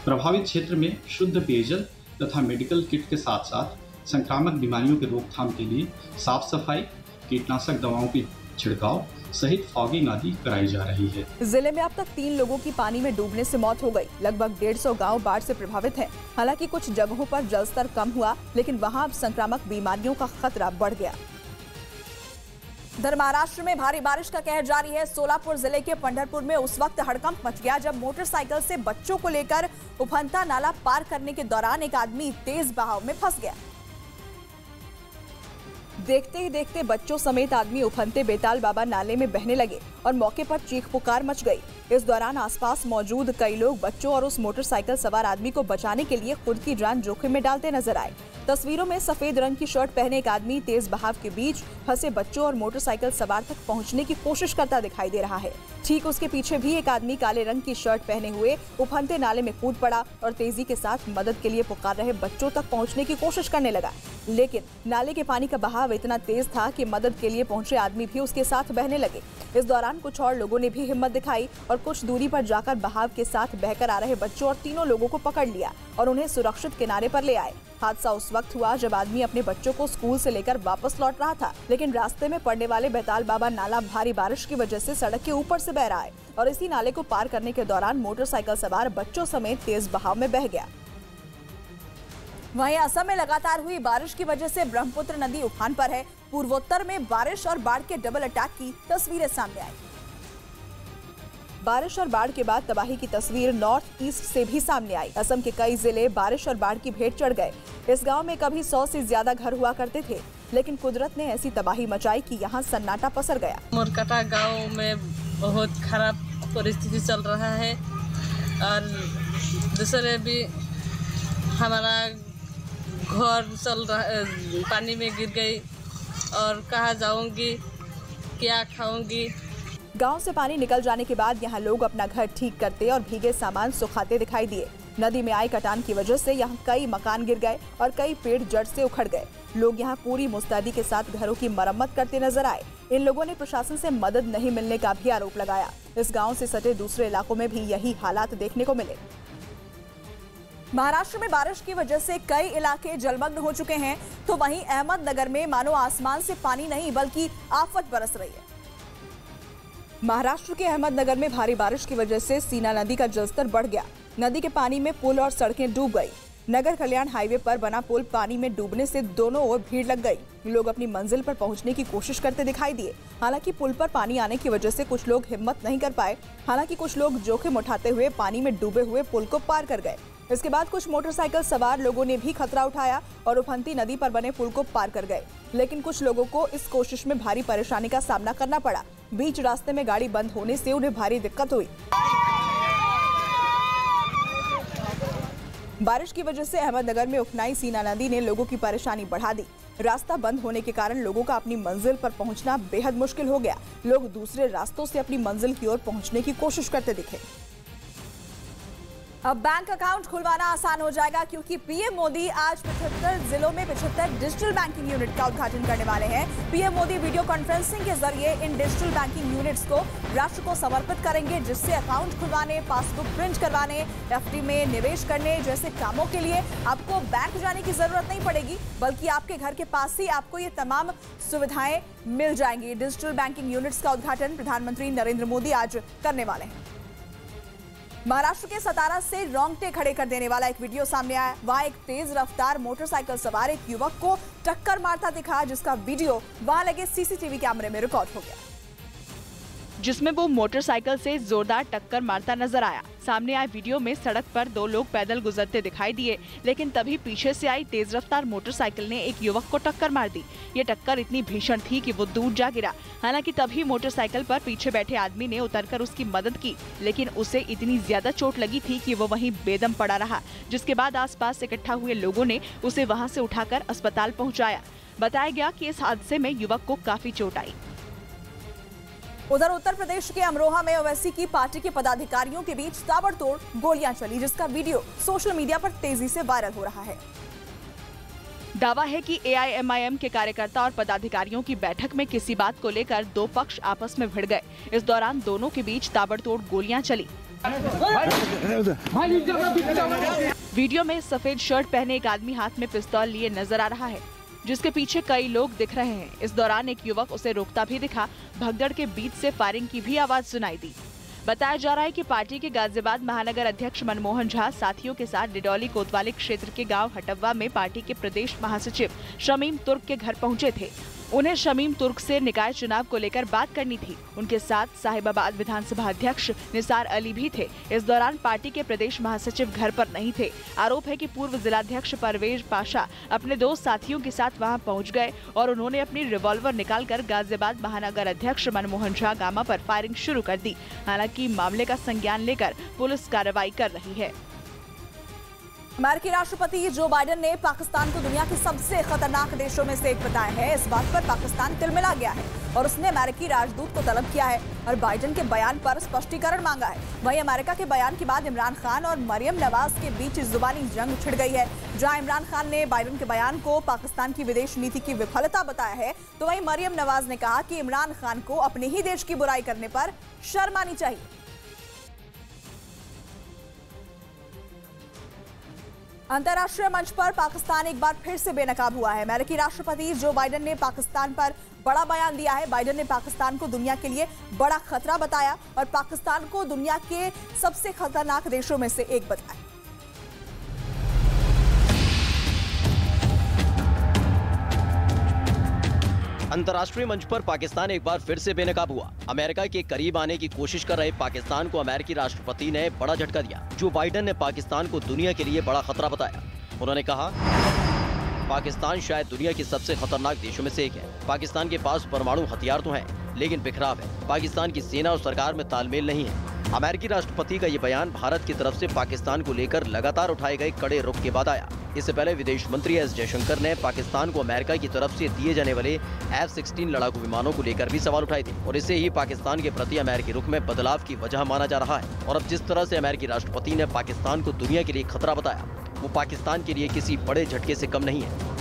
प्रभावित क्षेत्र में शुद्ध पेयजल तथा मेडिकल किट के साथ साथ संक्रामक बीमारियों के रोकथाम के लिए साफ सफाई, कीटनाशक दवाओं की छिड़काव सहित फॉगिंग आदि कराई जा रही है। जिले में अब तक 3 लोगों की पानी में डूबने से मौत हो गई। लगभग 150 गांव बाढ़ से प्रभावित हैं। हालांकि कुछ जगहों पर जलस्तर कम हुआ, लेकिन वहां अब संक्रामक बीमारियों का खतरा बढ़ गया। इधर महाराष्ट्र में भारी बारिश का कहर जारी है। सोलापुर जिले के पंढरपुर में उस वक्त हड़कंप मच गया जब मोटरसाइकिल से बच्चों को लेकर उफनता नाला पार करने के दौरान एक आदमी तेज बहाव में फंस गया। देखते ही देखते बच्चों समेत आदमी उफनते बेताल बाबा नाले में बहने लगे और मौके पर चीख पुकार मच गई। इस दौरान आसपास मौजूद कई लोग बच्चों और उस मोटरसाइकिल सवार आदमी को बचाने के लिए खुद की जान जोखिम में डालते नजर आए। तस्वीरों में सफेद रंग की शर्ट पहने एक आदमी तेज बहाव के बीच फंसे बच्चों और मोटरसाइकिल सवार तक पहुंचने की कोशिश करता दिखाई दे रहा है। ठीक उसके पीछे भी एक आदमी काले रंग की शर्ट पहने हुए उफनते नाले में कूद पड़ा और तेजी के साथ मदद के लिए पुकार रहे बच्चों तक पहुंचने की कोशिश करने लगा। लेकिन नाले के पानी का बहाव इतना तेज था कि मदद के लिए पहुंचे आदमी भी उसके साथ बहने लगे। इस दौरान कुछ और लोगों ने भी हिम्मत दिखाई और कुछ दूरी पर जाकर बहाव के साथ बहकर आ रहे बच्चों और तीनों लोगों को पकड़ लिया और उन्हें सुरक्षित किनारे पर ले आए। हादसा उस वक्त हुआ जब आदमी अपने बच्चों को स्कूल से लेकर वापस लौट रहा था, लेकिन रास्ते में पड़ने वाले बेताल बाबा नाला भारी बारिश की वजह से सड़क के ऊपर से बह रहा है और इसी नाले को पार करने के दौरान मोटरसाइकिल सवार बच्चों समेत तेज बहाव में बह गया। वहीं असम में लगातार हुई बारिश की वजह से ब्रह्मपुत्र नदी उफान पर है। पूर्वोत्तर में बारिश और बाढ़ के डबल अटैक की तस्वीरें सामने आई। बारिश और बाढ़ के बाद तबाही की तस्वीर नॉर्थ ईस्ट से भी सामने आई। असम के कई जिले बारिश और बाढ़ की भेंट चढ़ गए। इस गांव में कभी 100 से ज्यादा घर हुआ करते थे, लेकिन कुदरत ने ऐसी तबाही मचाई कि यहां सन्नाटा पसर गया। मोरकटा गांव में बहुत खराब परिस्थिति चल रहा है और दूसरे भी हमारा घर चल रहा पानी में गिर गई और कहाँ जाऊंगी, क्या खाऊंगी। गांव से पानी निकल जाने के बाद यहां लोग अपना घर ठीक करते और भीगे सामान सुखाते दिखाई दिए। नदी में आई कटान की वजह से यहां कई मकान गिर गए और कई पेड़ जड़ से उखड़ गए। लोग यहां पूरी मुस्तैदी के साथ घरों की मरम्मत करते नजर आए। इन लोगों ने प्रशासन से मदद नहीं मिलने का भी आरोप लगाया। इस गाँव से सटे दूसरे इलाकों में भी यही हालात देखने को मिले। महाराष्ट्र में बारिश की वजह से कई इलाके जलमग्न हो चुके हैं, तो वहीं अहमदनगर में मानो आसमान से पानी नहीं बल्कि आफत बरस रही है। महाराष्ट्र के अहमदनगर में भारी बारिश की वजह से सीना नदी का जलस्तर बढ़ गया। नदी के पानी में पुल और सड़कें डूब गई। नगर कल्याण हाईवे पर बना पुल पानी में डूबने से दोनों ओर भीड़ लग गई। लोग अपनी मंजिल पर पहुंचने की कोशिश करते दिखाई दिए। हालांकि पुल पर पानी आने की वजह से कुछ लोग हिम्मत नहीं कर पाए। हालांकि कुछ लोग जोखिम उठाते हुए पानी में डूबे हुए पुल को पार कर गए। इसके बाद कुछ मोटरसाइकिल सवार लोगों ने भी खतरा उठाया और उफनती नदी पर बने पुल को पार कर गए, लेकिन कुछ लोगों को इस कोशिश में भारी परेशानी का सामना करना पड़ा। बीच रास्ते में गाड़ी बंद होने से उन्हें भारी दिक्कत हुई। बारिश की वजह से अहमदनगर में उफनाई सीना नदी ने लोगों की परेशानी बढ़ा दी। रास्ता बंद होने के कारण लोगों का अपनी मंजिल पर पहुंचना बेहद मुश्किल हो गया। लोग दूसरे रास्तों से अपनी मंजिल की ओर पहुंचने की कोशिश करते दिखे। अब बैंक अकाउंट खुलवाना आसान हो जाएगा क्योंकि पीएम मोदी आज 75 जिलों में 75 डिजिटल बैंकिंग यूनिट का उद्घाटन करने वाले हैं। पीएम मोदी वीडियो कॉन्फ्रेंसिंग के जरिए इन डिजिटल बैंकिंग यूनिट्स को राष्ट्र को समर्पित करेंगे, जिससे अकाउंट खुलवाने, पासबुक प्रिंट करवाने, एफडी में निवेश करने जैसे कामों के लिए आपको बैंक जाने की जरूरत नहीं पड़ेगी, बल्कि आपके घर के पास ही आपको ये तमाम सुविधाएं मिल जाएंगी। डिजिटल बैंकिंग यूनिट्स का उद्घाटन प्रधानमंत्री नरेंद्र मोदी आज करने वाले हैं। महाराष्ट्र के सतारा से रोंगटे खड़े कर देने वाला एक वीडियो सामने आया। वहां एक तेज रफ्तार मोटरसाइकिल सवार एक युवक को टक्कर मारता दिखा, जिसका वीडियो वहां लगे सीसीटीवी कैमरे में रिकॉर्ड हो गया, जिसमें वो मोटरसाइकिल से जोरदार टक्कर मारता नजर आया। सामने आए वीडियो में सड़क पर 2 लोग पैदल गुजरते दिखाई दिए, लेकिन तभी पीछे से आई तेज रफ्तार मोटरसाइकिल ने एक युवक को टक्कर मार दी। ये टक्कर इतनी भीषण थी कि वो दूर जा गिरा। हालांकि तभी मोटरसाइकिल पर पीछे बैठे आदमी ने उतरकर उसकी मदद की, लेकिन उसे इतनी ज्यादा चोट लगी थी कि वो वहीं बेदम पड़ा रहा, जिसके बाद आसपास इकट्ठा हुए लोगों ने उसे वहां से उठाकर अस्पताल पहुंचाया। बताया गया कि इस हादसे में युवक को काफी चोट आई। उधर उत्तर प्रदेश के अमरोहा में ओवैसी की पार्टी के पदाधिकारियों के बीच ताबड़तोड़ गोलियां चली, जिसका वीडियो सोशल मीडिया पर तेजी से वायरल हो रहा है। दावा है कि एआईएमआईएम के कार्यकर्ता और पदाधिकारियों की बैठक में किसी बात को लेकर 2 पक्ष आपस में भिड़ गए। इस दौरान दोनों के बीच ताबड़तोड़ गोलियां चली। वीडियो में सफेद शर्ट पहने एक आदमी हाथ में पिस्तौल लिए नजर आ रहा है, जिसके पीछे कई लोग दिख रहे हैं। इस दौरान एक युवक उसे रोकता भी दिखा। भगदड़ के बीच से फायरिंग की भी आवाज सुनाई दी। बताया जा रहा है कि पार्टी के गाजियाबाद महानगर अध्यक्ष मनमोहन झा साथियों के साथ डिडौली कोतवाली क्षेत्र के गांव हटव्वा में पार्टी के प्रदेश महासचिव शमीम तुर्क के घर पहुंचे थे। उन्हें शमीम तुर्क से निकाय चुनाव को लेकर बात करनी थी। उनके साथ साहिबाबाद विधानसभा अध्यक्ष निसार अली भी थे। इस दौरान पार्टी के प्रदेश महासचिव घर पर नहीं थे। आरोप है कि पूर्व जिलाध्यक्ष परवेज पाशा अपने 2 साथियों के साथ वहां पहुंच गए और उन्होंने अपनी रिवॉल्वर निकालकर गाजियाबाद महानगर अध्यक्ष मनमोहन झा गामा पर फायरिंग शुरू कर दी। हालांकि मामले का संज्ञान लेकर पुलिस कार्रवाई कर रही है। अमेरिकी राष्ट्रपति जो बाइडेन ने पाकिस्तान को दुनिया के सबसे खतरनाक देशों में से एक बताया है। इस बात पर पाकिस्तान तिलमिला गया है और उसने अमेरिकी राजदूत को तलब किया है और बाइडेन के बयान पर स्पष्टीकरण मांगा है। वहीं अमेरिका के बयान के बाद इमरान खान और मरियम नवाज के बीच जुबानी जंग छिड़ गई है। जहां इमरान खान ने बाइडेन के बयान को पाकिस्तान की विदेश नीति की विफलता बताया है, तो वहीं मरियम नवाज ने कहा कि इमरान खान को अपने ही देश की बुराई करने पर शर्म आनी चाहिए। अंतर्राष्ट्रीय मंच पर पाकिस्तान एक बार फिर से बेनकाब हुआ है। अमेरिकी राष्ट्रपति जो बाइडेन ने पाकिस्तान पर बड़ा बयान दिया है। बाइडेन ने पाकिस्तान को दुनिया के लिए बड़ा खतरा बताया और पाकिस्तान को दुनिया के सबसे खतरनाक देशों में से एक बताया। अंतर्राष्ट्रीय मंच पर पाकिस्तान एक बार फिर से बेनकाब हुआ। अमेरिका के करीब आने की कोशिश कर रहे पाकिस्तान को अमेरिकी राष्ट्रपति ने बड़ा झटका दिया। जो बाइडेन ने पाकिस्तान को दुनिया के लिए बड़ा खतरा बताया। उन्होंने कहा, पाकिस्तान शायद दुनिया के सबसे खतरनाक देशों में से एक है। पाकिस्तान के पास परमाणु हथियार तो हैं, लेकिन बिखराव है। पाकिस्तान की सेना और सरकार में तालमेल नहीं है। अमेरिकी राष्ट्रपति का ये बयान भारत की तरफ से पाकिस्तान को लेकर लगातार उठाए गए कड़े रुख के बाद आया। इससे पहले विदेश मंत्री एस जयशंकर ने पाकिस्तान को अमेरिका की तरफ से दिए जाने वाले F-16 लड़ाकू विमानों को लेकर भी सवाल उठाए थे और इसे ही पाकिस्तान के प्रति अमेरिकी रुख में बदलाव की वजह माना जा रहा है। और अब जिस तरह से अमेरिकी राष्ट्रपति ने पाकिस्तान को दुनिया के लिए खतरा बताया, वो पाकिस्तान के लिए किसी बड़े झटके से कम नहीं है।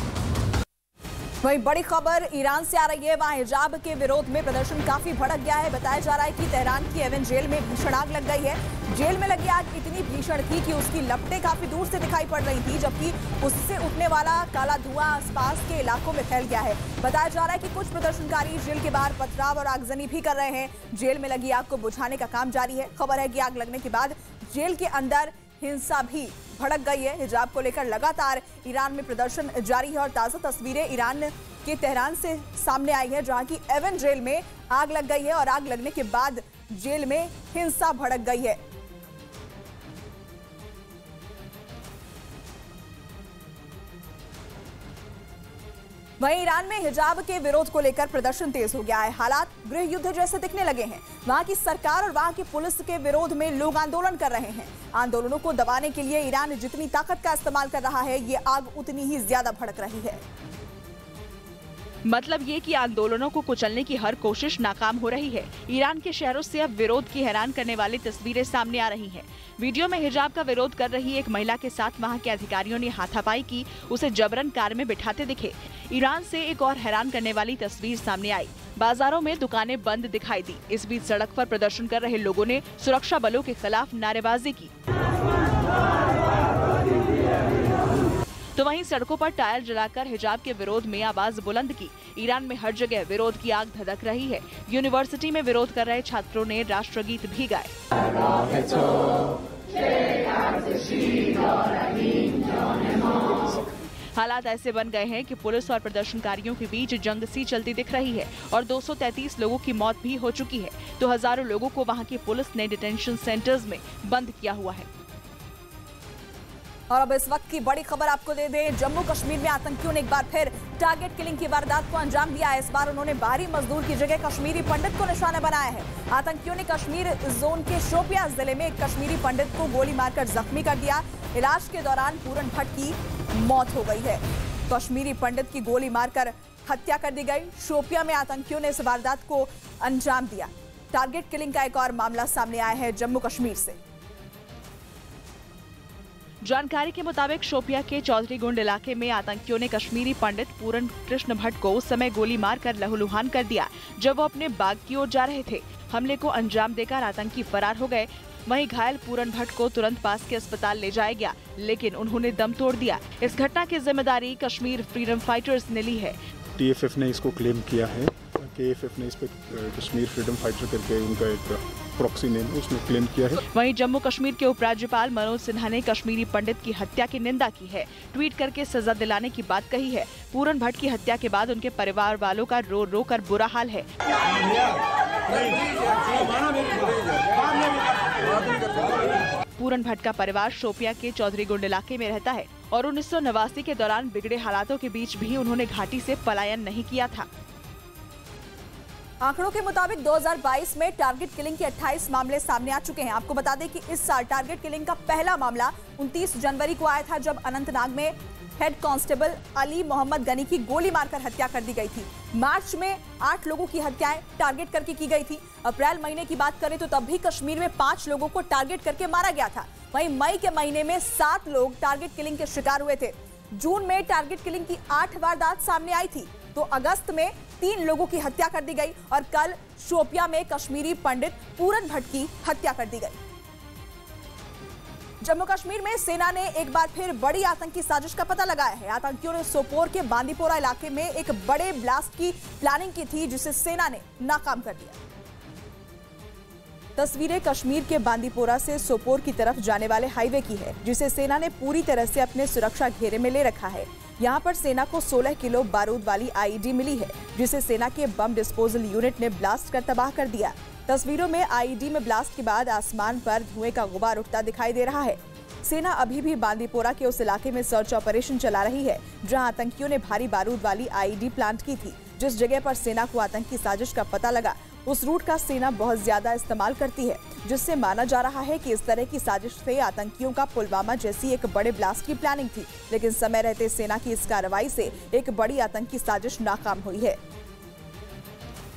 वहीं बड़ी खबर ईरान से आ रही है। वहां हिजाब के विरोध में प्रदर्शन काफी भड़क गया है। बताया जा रहा है कि तेहरान की एवन जेल में भीषण आग लग गई है। जेल में लगी आग इतनी भीषण थी कि उसकी लपटें काफी दूर से दिखाई पड़ रही थी, जबकि उससे उठने वाला काला धुआं आसपास के इलाकों में फैल गया है। बताया जा रहा है कि कुछ प्रदर्शनकारी जेल के बाहर पथराव और आगजनी भी कर रहे हैं। जेल में लगी आग को बुझाने का काम जारी है। खबर है कि आग लगने के बाद जेल के अंदर हिंसा भी भड़क गई है। हिजाब को लेकर लगातार ईरान में प्रदर्शन जारी है और ताजा तस्वीरें ईरान के तेहरान से सामने आई है, जहां की एवन जेल में आग लग गई है और आग लगने के बाद जेल में हिंसा भड़क गई है। वहीं ईरान में हिजाब के विरोध को लेकर प्रदर्शन तेज हो गया है। हालात गृह युद्ध जैसे दिखने लगे हैं। वहां की सरकार और वहां की पुलिस के विरोध में लोग आंदोलन कर रहे हैं। आंदोलनों को दबाने के लिए ईरान जितनी ताकत का इस्तेमाल कर रहा है, ये आग उतनी ही ज्यादा भड़क रही है। मतलब ये कि आंदोलनों को कुचलने की हर कोशिश नाकाम हो रही है। ईरान के शहरों से अब विरोध की हैरान करने वाली तस्वीरें सामने आ रही हैं। वीडियो में हिजाब का विरोध कर रही एक महिला के साथ वहां के अधिकारियों ने हाथापाई की, उसे जबरन कार में बिठाते दिखे। ईरान से एक और हैरान करने वाली तस्वीर सामने आई। बाजारों में दुकानें बंद दिखाई दी। इस बीच सड़क पर प्रदर्शन कर रहे लोगों ने सुरक्षा बलों के खिलाफ नारेबाजी की। तो वहीं सड़कों पर टायर जलाकर हिजाब के विरोध में आवाज बुलंद की। ईरान में हर जगह विरोध की आग धधक रही है। यूनिवर्सिटी में विरोध कर रहे छात्रों ने राष्ट्रगीत भी गाए। हालात ऐसे बन गए हैं कि पुलिस और प्रदर्शनकारियों के बीच जंग सी चलती दिख रही है और 233 लोगों की मौत भी हो चुकी है, तो हजारों लोगों को वहां की पुलिस ने डिटेंशन सेंटर्स में बंद किया हुआ है। और अब इस वक्त की बड़ी खबर आपको दे दें, जम्मू कश्मीर में आतंकियों ने एक बार फिर टारगेट किलिंग की वारदात को अंजाम दिया है। इस बार उन्होंने बाहरी मजदूर की जगह कश्मीरी पंडित को निशाना बनाया है। आतंकियों ने कश्मीर जोन के शोपियां जिले में एक कश्मीरी पंडित को गोली मारकर जख्मी कर दिया। इलाज के दौरान पूरन भट्ट की मौत हो गई है। कश्मीरी पंडित की गोली मारकर हत्या कर दी गई। शोपियां में आतंकियों ने इस वारदात को अंजाम दिया। टारगेट किलिंग का एक और मामला सामने आया है जम्मू कश्मीर से। जानकारी के मुताबिक शोपिया के चौधरी गुंड इलाके में आतंकियों ने कश्मीरी पंडित पूरन कृष्ण भट्ट को उस समय गोली मारकर लहूलुहान कर दिया जब वो अपने बाग की ओर जा रहे थे। हमले को अंजाम देकर आतंकी फरार हो गए। वहीं घायल पूरन भट्ट को तुरंत पास के अस्पताल ले जाया गया, लेकिन उन्होंने दम तोड़ दिया। इस घटना की जिम्मेदारी कश्मीर फ्रीडम फाइटर्स ने ली है। TFF ने इसको क्लेम किया है। KFF ने इस पे कश्मीर फ्रीडम फाइटर करके उनका एक प्रॉक्सी नेम उसने क्लेम किया है। वहीं जम्मू कश्मीर के उपराज्यपाल मनोज सिन्हा ने कश्मीरी पंडित की हत्या की निंदा की है। ट्वीट करके सजा दिलाने की बात कही है। पूरन भट्ट की हत्या के बाद उनके परिवार वालों का रो रो कर बुरा हाल है। पूरन भट्ट का परिवार शोपिया के चौधरी गुंड इलाके में रहता है और 1989 के दौरान बिगड़े हालातों के बीच भी उन्होंने घाटी से पलायन नहीं किया था। आंकड़ों के मुताबिक 2022 में टारगेट किलिंग के 28 मामले सामने आ चुके हैं। आपको बता दें कि इस साल टारगेट किलिंग का पहला मामला 29 जनवरी को आया था, जब अनंतनाग में हेड कांस्टेबल अली मोहम्मद गनी की गोली मारकर हत्या कर दी गई थी। मार्च में 8 लोगों की हत्याएं टारगेट करके की गई थी। अप्रैल महीने की बात करें तो तब भी कश्मीर में 5 लोगों को टारगेट करके मारा गया था। वहीं मई के महीने में 7 लोग टारगेट किलिंग के शिकार हुए थे। जून में टारगेट किलिंग की 8 वारदात सामने आई थी, तो अगस्त में 3 लोगों की हत्या कर दी गई और कल शोपिया में कश्मीरी पंडित पूरन भट्ट की हत्या कर दी गई। जम्मू कश्मीर में सेना ने एक बार फिर बड़ी आतंकी साजिश का पता लगाया है। आतंकियों ने सोपोर के बांदीपोरा इलाके में एक बड़े ब्लास्ट की प्लानिंग की थी, जिसे सेना ने नाकाम कर दिया। तस्वीरें कश्मीर के बांदीपोरा से सोपोर की तरफ जाने वाले हाईवे की है, जिसे सेना ने पूरी तरह से अपने सुरक्षा घेरे में ले रखा है। यहाँ पर सेना को 16 किलो बारूद वाली आईईडी मिली है, जिसे सेना के बम डिस्पोजल यूनिट ने ब्लास्ट कर तबाह कर दिया। तस्वीरों में आईईडी में ब्लास्ट के बाद आसमान पर धुएं का गुबार उठता दिखाई दे रहा है। सेना अभी भी बांदीपोरा के उस इलाके में सर्च ऑपरेशन चला रही है, जहां आतंकियों ने भारी बारूद वाली आईईडी प्लांट की थी। जिस जगह पर सेना को आतंकी साजिश का पता लगा, उस रूट का सेना बहुत ज्यादा इस्तेमाल करती है, जिससे माना जा रहा है कि इस तरह की साजिश से आतंकियों का पुलवामा जैसी एक बड़े ब्लास्ट की प्लानिंग थी। लेकिन समय रहते सेना की इस कार्रवाई से एक बड़ी आतंकी साजिश नाकाम हुई है।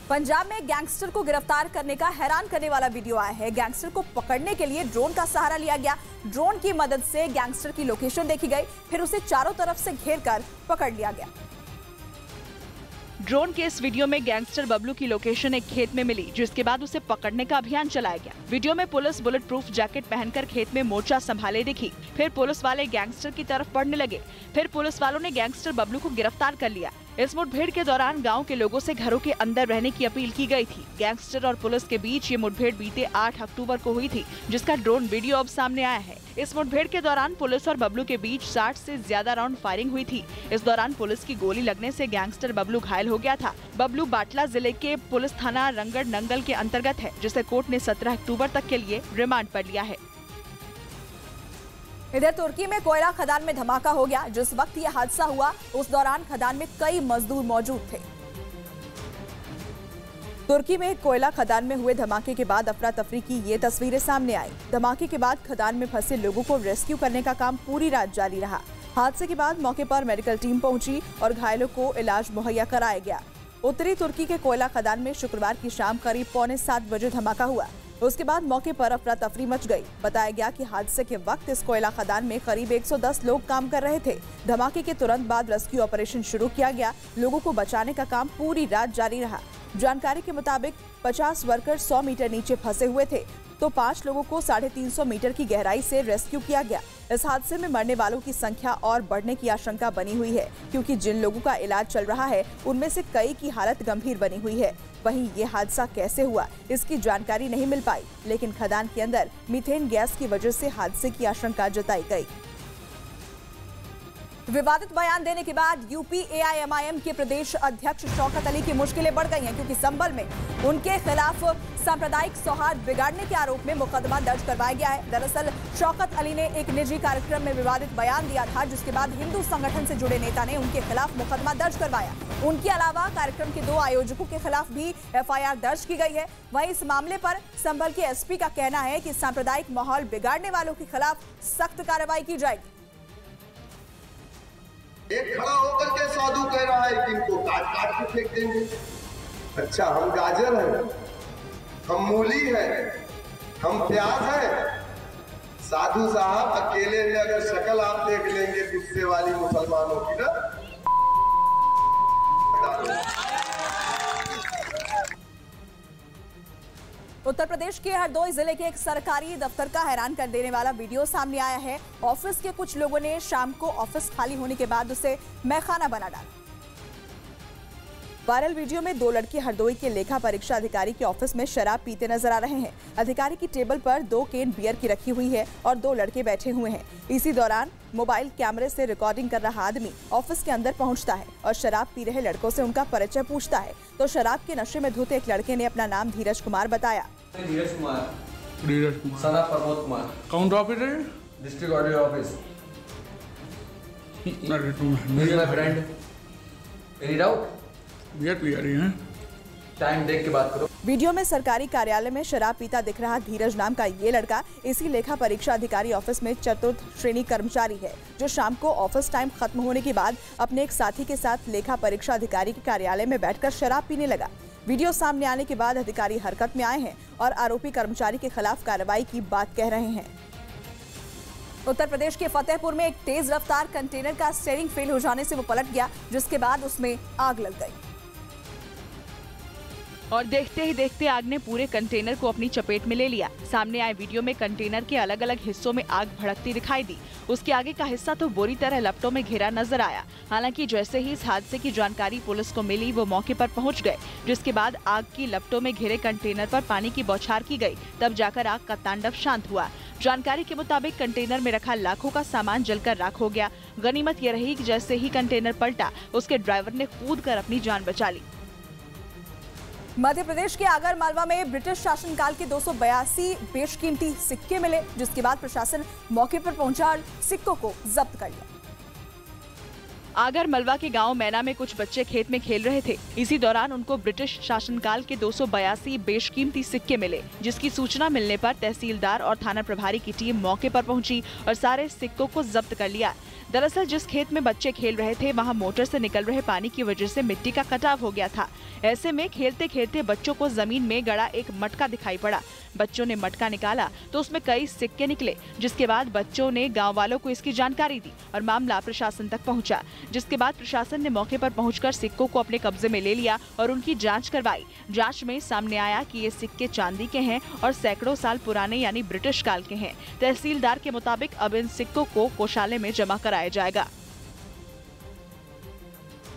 पंजाब में गैंगस्टर को गिरफ्तार करने का हैरान करने वाला वीडियो आया है। गैंगस्टर को पकड़ने के लिए ड्रोन का सहारा लिया गया। ड्रोन की मदद से गैंगस्टर की लोकेशन देखी गई, फिर उसे चारों तरफ से घेरकर पकड़ लिया गया। ड्रोन के इस वीडियो में गैंगस्टर बबलू की लोकेशन एक खेत में मिली, जिसके बाद उसे पकड़ने का अभियान चलाया गया। वीडियो में पुलिस बुलेट प्रूफ जैकेट पहनकर खेत में मोर्चा संभाले दिखी। फिर पुलिस वाले गैंगस्टर की तरफ बढ़ने लगे। फिर पुलिस वालों ने गैंगस्टर बबलू को गिरफ्तार कर लिया। इस मुठभेड़ के दौरान गांव के लोगों से घरों के अंदर रहने की अपील की गई थी। गैंगस्टर और पुलिस के बीच ये मुठभेड़ बीते 8 अक्टूबर को हुई थी, जिसका ड्रोन वीडियो अब सामने आया है। इस मुठभेड़ के दौरान पुलिस और बबलू के बीच 60 से ज्यादा राउंड फायरिंग हुई थी। इस दौरान पुलिस की गोली लगने से गैंगस्टर बबलू घायल हो गया था। बबलू बाटला जिले के पुलिस थाना रंगड़ नंगल के अंतर्गत है, जिसे कोर्ट ने 17 अक्टूबर तक के लिए रिमांड पर लिया है। इधर तुर्की में कोयला खदान में धमाका हो गया। जिस वक्त यह हादसा हुआ, उस दौरान खदान में कई मजदूर मौजूद थे। तुर्की में कोयला खदान में हुए धमाके के बाद अफरा तफरी की ये तस्वीरें सामने आई। धमाके के बाद खदान में फंसे लोगों को रेस्क्यू करने का काम पूरी रात जारी रहा। हादसे के बाद मौके पर मेडिकल टीम पहुंची और घायलों को इलाज मुहैया कराया गया। उत्तरी तुर्की के कोयला खदान में शुक्रवार की शाम करीब 6:45 बजे धमाका हुआ। उसके बाद मौके पर अफरा तफरी मच गई। बताया गया कि हादसे के वक्त इस कोयला खदान में करीब 110 लोग काम कर रहे थे। धमाके के तुरंत बाद रेस्क्यू ऑपरेशन शुरू किया गया। लोगों को बचाने का काम पूरी रात जारी रहा। जानकारी के मुताबिक 50 वर्कर 100 मीटर नीचे फंसे हुए थे, तो 5 लोगों को 350 मीटर की गहराई से रेस्क्यू किया गया। इस हादसे में मरने वालों की संख्या और बढ़ने की आशंका बनी हुई है, क्योंकि जिन लोगों का इलाज चल रहा है उनमें से कई की हालत गंभीर बनी हुई है। वहीं ये हादसा कैसे हुआ, इसकी जानकारी नहीं मिल पाई, लेकिन खदान के अंदर मीथेन गैस की वजह से हादसे की आशंका जताई गई। विवादित बयान देने के बाद यूपी एआईएमआईएम के प्रदेश अध्यक्ष शौकत अली की मुश्किलें बढ़ गई हैं, क्योंकि संभल में उनके खिलाफ सांप्रदायिक सौहार्द बिगाड़ने के आरोप में मुकदमा दर्ज करवाया गया है। दरअसल शौकत अली ने एक निजी कार्यक्रम में विवादित बयान दिया था, जिसके बाद हिंदू संगठन से जुड़े नेता ने उनके खिलाफ मुकदमा दर्ज करवाया। उनके अलावा कार्यक्रम के 2 आयोजकों के खिलाफ भी एफआईआर दर्ज की गई है। वहीं इस मामले पर संभल के एसपी का कहना है कि सांप्रदायिक माहौल बिगाड़ने वालों के खिलाफ सख्त कार्रवाई की जाएगी। एक खड़ा होकर के साधु कह रहा है कि इनको काट काट के फेंक देंगे। अच्छा, हम गाजर हैं, हम मूली हैं, हम प्याज हैं। साधु साहब अकेले में अगर शक्ल आप देख लेंगे गुस्से वाली मुसलमानों की ना, उत्तर प्रदेश के हरदोई जिले के एक सरकारी दफ्तर का हैरान कर देने वाला वीडियो सामने आया है। ऑफिस के कुछ लोगों ने शाम को ऑफिस खाली होने के बाद उसे मैखाना बना डाला। वायरल वीडियो में 2 लड़के हरदोई के लेखा परीक्षा अधिकारी के ऑफिस में शराब पीते नजर आ रहे हैं। अधिकारी की टेबल पर 2 केन बियर की रखी हुई है और 2 लड़के बैठे हुए हैं। इसी दौरान मोबाइल कैमरे से रिकॉर्डिंग कर रहा आदमी ऑफिस के अंदर पहुंचता है और शराब पी रहे लड़कों से उनका परिचय पूछता है, तो शराब के नशे में धुत एक लड़के ने अपना नाम धीरज कुमार बताया। Dheeraj Kumar son of Pramod Kumar, count operator, district audio office. My friend, any doubt? Beer पी रही हैं, टाइम देख के बात करो। वीडियो में सरकारी कार्यालय में शराब पीता दिख रहा धीरज नाम का ये लड़का इसी लेखा परीक्षा अधिकारी ऑफिस में चतुर्थ श्रेणी कर्मचारी है, जो शाम को ऑफिस टाइम खत्म होने के बाद अपने एक साथी के साथ लेखा परीक्षा अधिकारी के कार्यालय में बैठकर शराब पीने लगा। वीडियो सामने आने के बाद अधिकारी हरकत में आए हैं और आरोपी कर्मचारी के खिलाफ कार्रवाई की बात कह रहे हैं। उत्तर प्रदेश के फतेहपुर में एक तेज रफ्तार कंटेनर का स्टीयरिंग फेल हो जाने से वो पलट गया, जिसके बाद उसमें आग लग गई और देखते ही देखते आग ने पूरे कंटेनर को अपनी चपेट में ले लिया। सामने आए वीडियो में कंटेनर के अलग अलग हिस्सों में आग भड़कती दिखाई दी। उसके आगे का हिस्सा तो बुरी तरह लपटों में घिरा नजर आया। हालांकि जैसे ही इस हादसे की जानकारी पुलिस को मिली, वो मौके पर पहुंच गए, जिसके बाद आग की लपटों में घिरे कंटेनर पर पानी की बौछार की गई। तब जाकर आग का तांडव शांत हुआ। जानकारी के मुताबिक कंटेनर में रखा लाखों का सामान जलकर राख हो गया। गनीमत ये रही कि जैसे ही कंटेनर पलटा, उसके ड्राइवर ने कूदकर अपनी जान बचा ली। मध्य प्रदेश के आगर मालवा में ब्रिटिश शासनकाल के 282 बेशकीमती सिक्के मिले, जिसके बाद प्रशासन मौके पर पहुंचा और सिक्कों को जब्त कर लिया। आगर मलवा के गांव मैना में कुछ बच्चे खेत में खेल रहे थे। इसी दौरान उनको ब्रिटिश शासनकाल के 282 बेशकीमती सिक्के मिले, जिसकी सूचना मिलने पर तहसीलदार और थाना प्रभारी की टीम मौके पर पहुंची और सारे सिक्कों को जब्त कर लिया। दरअसल जिस खेत में बच्चे खेल रहे थे, वहां मोटर से निकल रहे पानी की वजह से मिट्टी का कटाव हो गया था। ऐसे में खेलते खेलते बच्चों को जमीन में गड़ा एक मटका दिखाई पड़ा। बच्चों ने मटका निकाला तो उसमें कई सिक्के निकले, जिसके बाद बच्चों ने गांव वालों को इसकी जानकारी दी और मामला प्रशासन तक पहुंचा। जिसके बाद प्रशासन ने मौके पर पहुंचकर सिक्कों को अपने कब्जे में ले लिया और उनकी जांच करवाई। जांच में सामने आया कि ये सिक्के चांदी के हैं और सैकड़ों साल पुराने यानी ब्रिटिश काल के हैं। तहसीलदार के मुताबिक अब इन सिक्कों को कोषालय में जमा कराया जाएगा।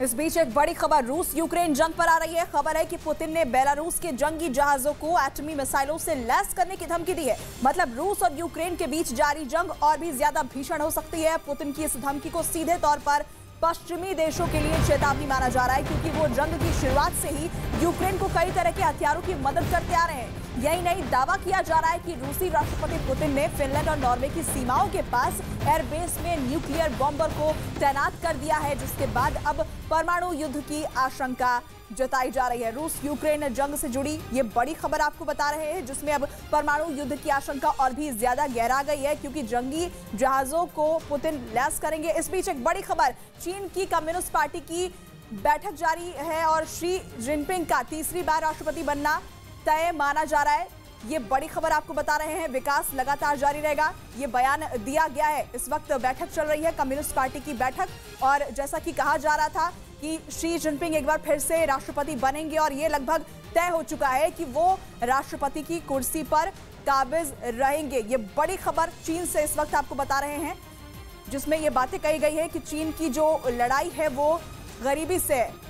इस बीच एक बड़ी खबर रूस यूक्रेन जंग पर आ रही है। खबर है कि पुतिन ने बेलारूस के जंगी जहाजों को एटमी मिसाइलों से लैस करने की धमकी दी है। मतलब रूस और यूक्रेन के बीच जारी जंग और भी ज्यादा भीषण हो सकती है। पुतिन की इस धमकी को सीधे तौर पर पश्चिमी देशों के लिए चेतावनी माना जा रहा है, क्योंकि वो जंग की शुरुआत से ही यूक्रेन को कई तरह के हथियारों की मदद करते आ रहे हैं। यही नहीं, दावा किया जा रहा है कि रूसी राष्ट्रपति पुतिन ने फिनलैंड और नॉर्वे की सीमाओं के पास एयरबेस में न्यूक्लियर बॉम्बर को तैनात कर दिया है, जिसके बाद अब परमाणु युद्ध की आशंका जताई जा रही है। रूस यूक्रेन जंग से जुड़ी ये बड़ी खबर आपको बता रहे हैं, जिसमें अब परमाणु युद्ध की आशंका और भी ज्यादा गहरा गई है, क्योंकि जंगी जहाजों को पुतिन लैस करेंगे। इस बीच एक बड़ी खबर, चीन की कम्युनिस्ट पार्टी की बैठक जारी है और शी जिनपिंग का तीसरी बार राष्ट्रपति बनना तय माना जा रहा है। ये बड़ी खबर आपको बता रहे हैं, विकास लगातार जारी रहेगा, ये बयान दिया गया है। इस वक्त बैठक चल रही है, कम्युनिस्ट पार्टी की बैठक, और जैसा कि कहा जा रहा था कि शी जिनपिंग एक बार फिर से राष्ट्रपति बनेंगे और ये लगभग तय हो चुका है कि वो राष्ट्रपति की कुर्सी पर काबिज रहेंगे। ये बड़ी खबर चीन से इस वक्त आपको बता रहे हैं, जिसमें ये बातें कही गई है कि चीन की जो लड़ाई है वो गरीबी से है।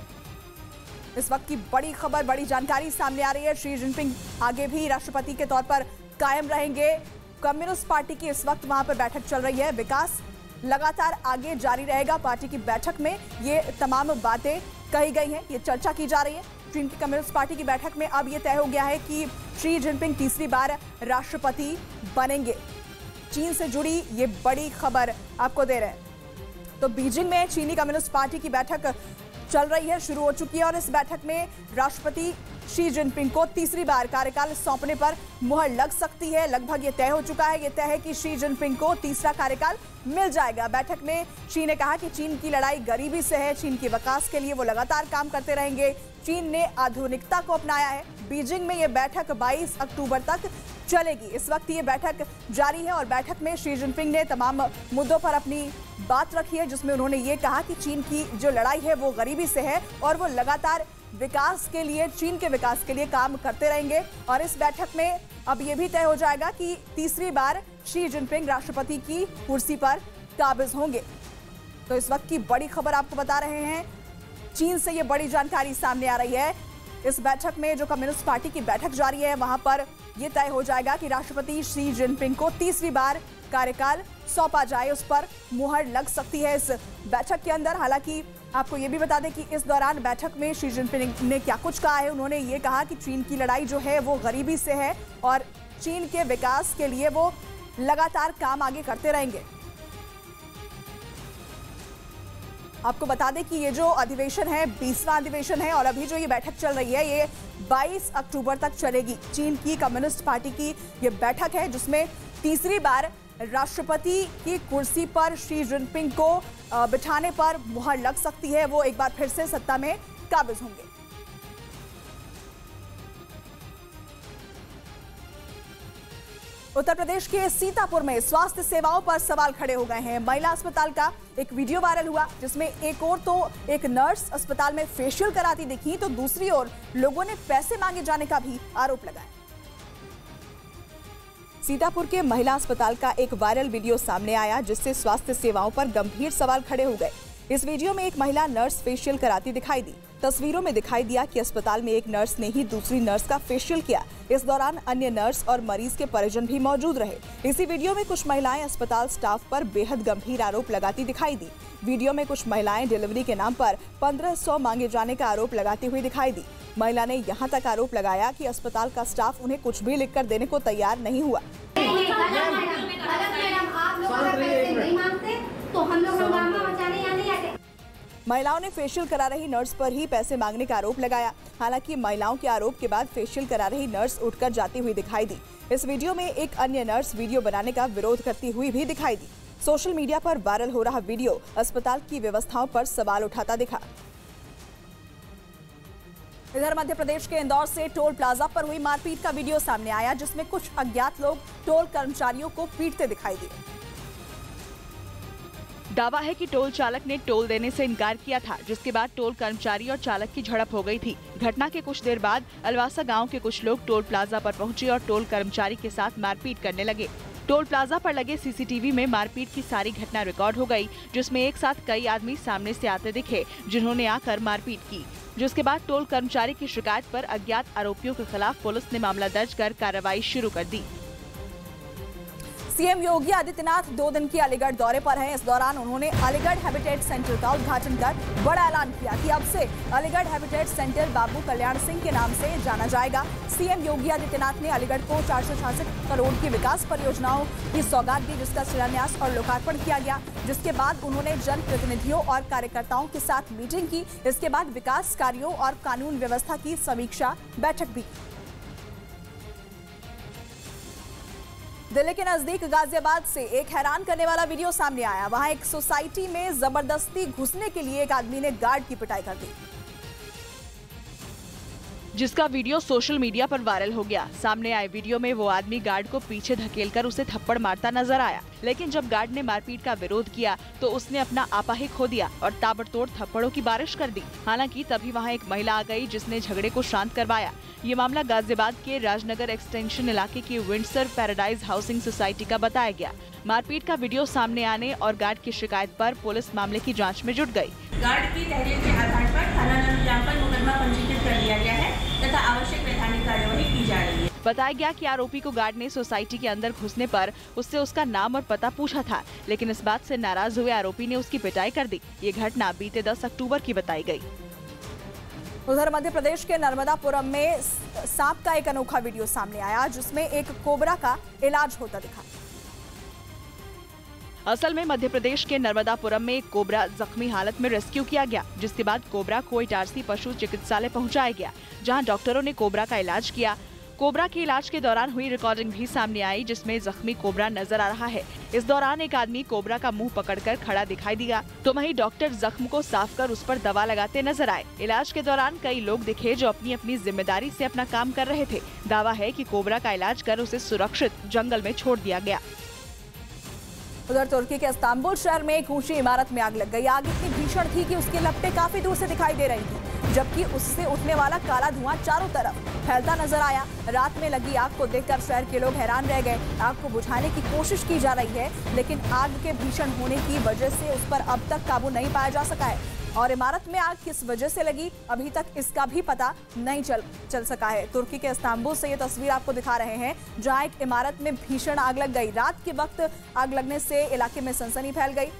इस वक्त की बड़ी खबर, बड़ी जानकारी सामने आ रही है। शी जिनपिंग आगे भी राष्ट्रपति के तौर पर कायम रहेंगे। कम्युनिस्ट पार्टी की इस वक्त वहां पर बैठक चल रही है, विकास लगातार आगे जारी रहेगा। पार्टी की बैठक में ये तमाम बातें कही गई हैं, ये चर्चा की जा रही है। चीन की कम्युनिस्ट पार्टी की बैठक में अब ये तय हो गया है कि शी जिनपिंग तीसरी बार राष्ट्रपति बनेंगे। चीन से जुड़ी ये बड़ी खबर आपको दे रहे हैं। तो बीजिंग में चीनी कम्युनिस्ट पार्टी की बैठक चल रही है, शुरू हो चुकी है, और इस बैठक में राष्ट्रपति शी जिनपिंग को तीसरी बार कार्यकाल सौंपने पर मुहर लग सकती है। लगभग ये तय हो चुका है, ये तय है कि शी जिनपिंग को तीसरा कार्यकाल मिल जाएगा। बैठक में शी ने कहा कि चीन की लड़ाई गरीबी से है, चीन के विकास के लिए वो लगातार काम करते रहेंगे। चीन ने आधुनिकता को अपनाया है। बीजिंग में ये बैठक 22 अक्टूबर तक चलेगी। इस वक्त ये बैठक जारी है और बैठक में शी जिनपिंग ने तमाम मुद्दों पर अपनी बात रखी है, जिसमें उन्होंने ये कहा कि चीन की जो लड़ाई है वो गरीबी से है और वो लगातार विकास के लिए, चीन के विकास के लिए काम करते रहेंगे। और इस बैठक में अब ये भी तय हो जाएगा कि तीसरी बार शी जिनपिंग राष्ट्रपति की कुर्सी पर काबिज होंगे। तो इस वक्त की बड़ी खबर आपको बता रहे हैं, चीन से ये बड़ी जानकारी सामने आ रही है। इस बैठक में जो कम्युनिस्ट पार्टी की बैठक जारी है, वहां पर यह तय हो जाएगा कि राष्ट्रपति शी जिनपिंग को तीसरी बार कार्यकाल सौंपा जाए, उस पर मुहर लग सकती है इस बैठक के अंदर। हालांकि आपको ये भी बता दें कि इस दौरान बैठक में शी जिनपिंग ने क्या कुछ कहा है। उन्होंने ये कहा कि चीन की लड़ाई जो है वो गरीबी से है और चीन के विकास के लिए वो लगातार काम आगे करते रहेंगे। आपको बता दें कि ये जो अधिवेशन है 20वां अधिवेशन है और अभी जो ये बैठक चल रही है ये 22 अक्टूबर तक चलेगी। चीन की कम्युनिस्ट पार्टी की ये बैठक है, जिसमें तीसरी बार राष्ट्रपति की कुर्सी पर शी जिनपिंग को बिठाने पर मुहर लग सकती है। वो एक बार फिर से सत्ता में काबिज होंगे। उत्तर प्रदेश के सीतापुर में स्वास्थ्य सेवाओं पर सवाल खड़े हो गए हैं। महिला अस्पताल का एक वीडियो वायरल हुआ, जिसमें एक ओर तो एक नर्स अस्पताल में फेशियल कराती दिखी, तो दूसरी ओर लोगों ने पैसे मांगे जाने का भी आरोप लगाया। सीतापुर के महिला अस्पताल का एक वायरल वीडियो सामने आया, जिससे स्वास्थ्य सेवाओं पर गंभीर सवाल खड़े हो गए। इस वीडियो में एक महिला नर्स फेशियल कराती दिखाई दी। तस्वीरों में दिखाई दिया कि अस्पताल में एक नर्स ने ही दूसरी नर्स का फेशियल किया। इस दौरान अन्य नर्स और मरीज के परिजन भी मौजूद रहे। इसी वीडियो में कुछ महिलाएं अस्पताल स्टाफ पर बेहद गंभीर आरोप लगाती दिखाई दी। वीडियो में कुछ महिलाएं डिलीवरी के नाम पर 1500 मांगे जाने का आरोप लगाती हुई दिखाई दी। महिला ने यहाँ तक आरोप लगाया कि अस्पताल का स्टाफ उन्हें कुछ भी लिखकर देने को तैयार नहीं हुआ। महिलाओं ने फेशियल करा रही नर्स पर ही पैसे मांगने का आरोप लगाया। हालांकि महिलाओं के आरोप के बाद फेशियल करा रही नर्स उठकर जाती हुई दिखाई दी। इस वीडियो में एक अन्य नर्स वीडियो बनाने का विरोध करती हुई भी दिखाई दी। सोशल मीडिया पर वायरल हो रहा वीडियो अस्पताल की व्यवस्थाओं पर सवाल उठाता दिखा। इधर मध्य प्रदेश के इंदौर से टोल प्लाजा पर हुई मारपीट का वीडियो सामने आया, जिसमें कुछ अज्ञात लोग टोल कर्मचारियों को पीटते दिखाई दिए। दावा है कि टोल चालक ने टोल देने से इनकार किया था, जिसके बाद टोल कर्मचारी और चालक की झड़प हो गई थी। घटना के कुछ देर बाद अलवासा गांव के कुछ लोग टोल प्लाजा पर पहुंचे और टोल कर्मचारी के साथ मारपीट करने लगे। टोल प्लाजा पर लगे सीसीटीवी में मारपीट की सारी घटना रिकॉर्ड हो गई, जिसमें एक साथ कई आदमी सामने से आते दिखे, जिन्होंने आकर मारपीट की। जिसके बाद टोल कर्मचारी की शिकायत पर अज्ञात आरोपियों के खिलाफ पुलिस ने मामला दर्ज कर कार्रवाई शुरू कर दी। सीएम योगी आदित्यनाथ 2 दिन के अलीगढ़ दौरे पर हैं। इस दौरान उन्होंने अलीगढ़ हैबिटेट सेंटर का उद्घाटन कर बड़ा ऐलान किया कि अब से अलीगढ़ हैबिटेट सेंटर बाबू कल्याण सिंह के नाम से जाना जाएगा। सीएम योगी आदित्यनाथ ने अलीगढ़ को 466 करोड़ की विकास परियोजनाओं की सौगात दी, जिसका शिलान्यास और लोकार्पण किया गया, जिसके बाद उन्होंने जनप्रतिनिधियों और कार्यकर्ताओं के साथ मीटिंग की। इसके बाद विकास कार्यों और कानून व्यवस्था की समीक्षा बैठक भी की। दिल्ली के नजदीक गाजियाबाद से एक हैरान करने वाला वीडियो सामने आया। वहां एक सोसाइटी में जबरदस्ती घुसने के लिए एक आदमी ने गार्ड की पिटाई कर दी, जिसका वीडियो सोशल मीडिया पर वायरल हो गया। सामने आए वीडियो में वो आदमी गार्ड को पीछे धकेलकर उसे थप्पड़ मारता नजर आया, लेकिन जब गार्ड ने मारपीट का विरोध किया तो उसने अपना आपा ही खो दिया और ताबड़तोड़ थप्पड़ों की बारिश कर दी। हालांकि तभी वहां एक महिला आ गई जिसने झगड़े को शांत करवाया। ये मामला गाजियाबाद के राजनगर एक्सटेंशन इलाके की विंडसर पैराडाइज हाउसिंग सोसाइटी का बताया गया। मारपीट का वीडियो सामने आने और गार्ड की शिकायत पर पुलिस मामले की जांच में जुट गई। गार्ड की तहरीर के आधार पर थाना नंदग्राम पर मुकदमा पंजीकृत कर दिया गया है तथा आवश्यक वैधानिक कार्यवाही की जा रही है। बताया गया कि आरोपी को गार्ड ने सोसाइटी के अंदर घुसने पर उससे उसका नाम और पता पूछा था, लेकिन इस बात से नाराज हुए आरोपी ने उसकी पिटाई कर दी। ये घटना बीते 10 अक्टूबर की बताई गई। उधर मध्य प्रदेश के नर्मदापुरम में सांप का एक अनोखा वीडियो सामने आया, जिसमें एक कोबरा का इलाज होता दिखा। असल में मध्य प्रदेश के नर्मदापुरम में एक कोबरा जख्मी हालत में रेस्क्यू किया गया, जिसके बाद कोबरा को इटारसी पशु चिकित्सालय पहुंचाया गया, जहां डॉक्टरों ने कोबरा का इलाज किया। कोबरा के इलाज के दौरान हुई रिकॉर्डिंग भी सामने आई, जिसमें जख्मी कोबरा नजर आ रहा है। इस दौरान एक आदमी कोबरा का मुंह पकड़कर खड़ा दिखाई दिया, तो वहीं डॉक्टर जख्म को साफ कर उस पर दवा लगाते नजर आए। इलाज के दौरान कई लोग दिखे जो अपनी अपनी जिम्मेदारी से अपना काम कर रहे थे। दावा है कि कोबरा का इलाज कर उसे सुरक्षित जंगल में छोड़ दिया गया। उधर तुर्की के इस्तांबुल शहर में एक ऊंची इमारत में आग लग गई। आग इतनी भीषण थी कि उसकी लपटें काफी दूर से दिखाई दे रही थी, जबकि उससे उठने वाला काला धुआं चारों तरफ फैलता नजर आया। रात में लगी आग को देखकर शहर के लोग हैरान रह गए। आग को बुझाने की कोशिश की जा रही है, लेकिन आग के भीषण होने की वजह से उस पर अब तक काबू नहीं पाया जा सका है, और इमारत में आग किस वजह से लगी अभी तक इसका भी पता नहीं चल सका है। तुर्की के इस्तांबुल से ये तस्वीर आपको दिखा रहे हैं, जहां एक इमारत में भीषण आग लग गई। रात के वक्त आग लगने से इलाके में सनसनी फैल गई।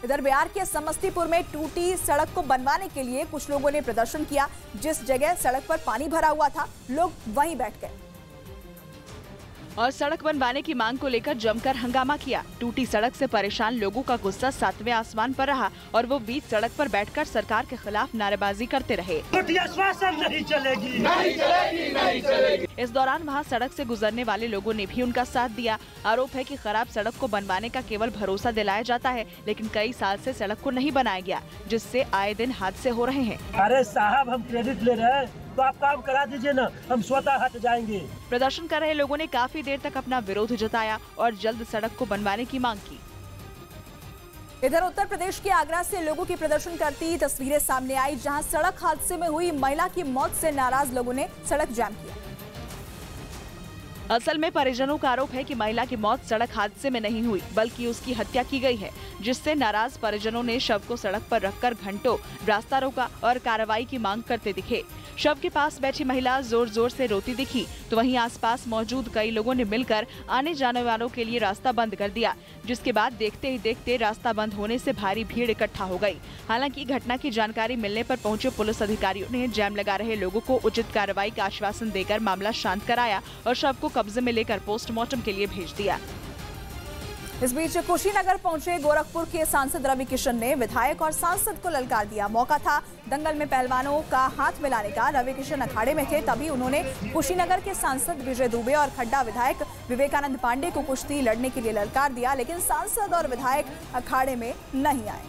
इधर बिहार के समस्तीपुर में टूटी सड़क को बनवाने के लिए कुछ लोगों ने प्रदर्शन किया। जिस जगह सड़क पर पानी भरा हुआ था, लोग वहीं बैठ गए और सड़क बनवाने की मांग को लेकर जमकर हंगामा किया। टूटी सड़क से परेशान लोगों का गुस्सा 7वें आसमान पर रहा और वो बीच सड़क पर बैठकर सरकार के खिलाफ नारेबाजी करते रहे। नहीं चलेगी, नहीं चलेगी, नहीं चलेगी। इस दौरान वहां सड़क से गुजरने वाले लोगों ने भी उनका साथ दिया। आरोप है कि खराब सड़क को बनवाने का केवल भरोसा दिलाया जाता है, लेकिन कई साल से सड़क को नहीं बनाया गया, जिससे आए दिन हादसे हो रहे हैं। अरे साहब, हम क्रेडिट ले रहे हैं तो आप काम करा दीजिए ना, हम स्वतः हट जाएंगे। प्रदर्शन कर रहे लोगों ने काफी देर तक अपना विरोध जताया और जल्द सड़क को बनवाने की मांग की। इधर उत्तर प्रदेश के आगरा से लोगों की प्रदर्शन करती तस्वीरें सामने आई, जहां सड़क हादसे में हुई महिला की मौत से नाराज लोगों ने सड़क जाम किया। असल में परिजनों का आरोप है कि महिला की मौत सड़क हादसे में नहीं हुई, बल्कि उसकी हत्या की गई है, जिससे नाराज परिजनों ने शव को सड़क पर रखकर घंटों रास्ता रोका और कार्रवाई की मांग करते दिखे। शव के पास बैठी महिला जोर जोर से रोती दिखी, तो वहीं आसपास मौजूद कई लोगों ने मिलकर आने जाने वालों के लिए रास्ता बंद कर दिया, जिसके बाद देखते ही देखते रास्ता बंद होने से भारी भीड़ इकट्ठा हो गई। हालांकि घटना की जानकारी मिलने पर पहुंचे पुलिस अधिकारियों ने जैम लगा रहे लोगों को उचित कार्रवाई का आश्वासन देकर मामला शांत कराया और शव को कब्जे में लेकर पोस्टमार्टम के लिए भेज दिया। इस बीच कुशीनगर पहुंचे गोरखपुर के सांसद रवि किशन ने विधायक और सांसद को ललकार दिया। मौका था दंगल में पहलवानों का हाथ मिलाने का। रवि किशन अखाड़े में थे, तभी उन्होंने कुशीनगर के सांसद विजय दुबे और खड्डा विधायक विवेकानंद पांडे को कुश्ती लड़ने के लिए ललकार दिया, लेकिन सांसद और विधायक अखाड़े में नहीं आए।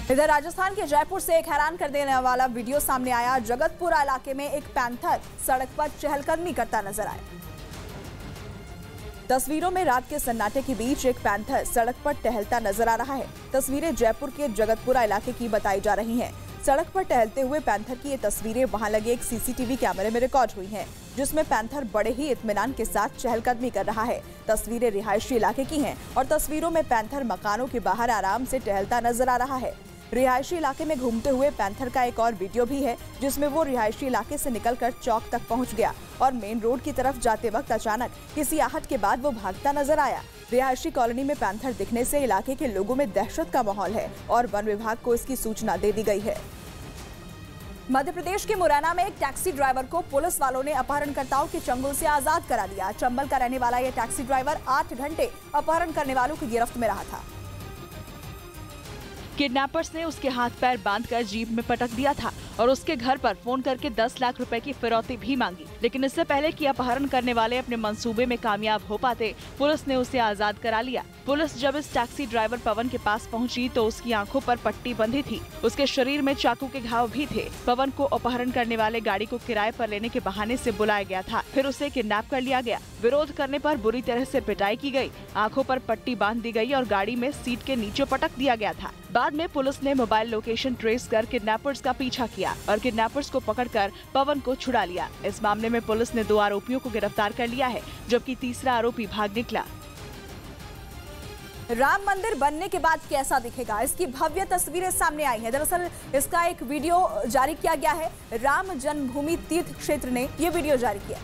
इधर राजस्थान के जयपुर से एक हैरान कर देने वाला वीडियो सामने आया। जगतपुरा इलाके में एक पैंथर सड़क पर चहलकदमी करता नजर आया। तस्वीरों में रात के सन्नाटे के बीच एक पैंथर सड़क पर टहलता नजर आ रहा है। तस्वीरें जयपुर के जगतपुरा इलाके की बताई जा रही हैं। सड़क पर टहलते हुए पैंथर की ये तस्वीरें वहां लगे एक सीसीटीवी कैमरे में रिकॉर्ड हुई हैं, जिसमें पैंथर बड़े ही इत्मीनान के साथ चहलकदमी कर रहा है। तस्वीरें रिहायशी इलाके की हैं और तस्वीरों में पैंथर मकानों के बाहर आराम से टहलता नजर आ रहा है। रिहायशी इलाके में घूमते हुए पैंथर का एक और वीडियो भी है, जिसमें वो रिहायशी इलाके से निकलकर चौक तक पहुंच गया और मेन रोड की तरफ जाते वक्त अचानक किसी आहट के बाद वो भागता नजर आया। रिहायशी कॉलोनी में पैंथर दिखने से इलाके के लोगों में दहशत का माहौल है और वन विभाग को इसकी सूचना दे दी गई है। मध्य प्रदेश के मुरैना में एक टैक्सी ड्राइवर को पुलिस वालों ने अपहरणकर्ताओं के चंगुल से आजाद करा दिया। चंबल का रहने वाला यह टैक्सी ड्राइवर 8 घंटे अपहरण करने वालों की गिरफ्त में रहा था। किडनैपर्स ने उसके हाथ पैर बांधकर जीप में पटक दिया था और उसके घर पर फोन करके 10 लाख रुपए की फिरौती भी मांगी, लेकिन इससे पहले कि अपहरण करने वाले अपने मंसूबे में कामयाब हो पाते, पुलिस ने उसे आजाद करा लिया। पुलिस जब इस टैक्सी ड्राइवर पवन के पास पहुंची तो उसकी आंखों पर पट्टी बंधी थी, उसके शरीर में चाकू के घाव भी थे। पवन को अपहरण करने वाले गाड़ी को किराए पर लेने के बहाने से बुलाया गया था, फिर उसे किडनैप कर लिया गया। विरोध करने पर बुरी तरह से पिटाई की गई, आंखों पर पट्टी बांध दी गई और गाड़ी में सीट के नीचे पटक दिया गया था। बाद में पुलिस ने मोबाइल लोकेशन ट्रेस कर किडनैपर्स का पीछा किया और किडनैपर्स को पकड़कर पवन को छुड़ा लिया। इस मामले में पुलिस ने 2 आरोपियों को गिरफ्तार कर लिया है, जबकि तीसरा आरोपी भाग निकला। राम मंदिर बनने के बाद कैसा दिखेगा, इसकी भव्य तस्वीरें सामने आई हैं। दरअसल इसका एक वीडियो जारी किया गया है। राम जन्मभूमि तीर्थ क्षेत्र ने ये वीडियो जारी किया।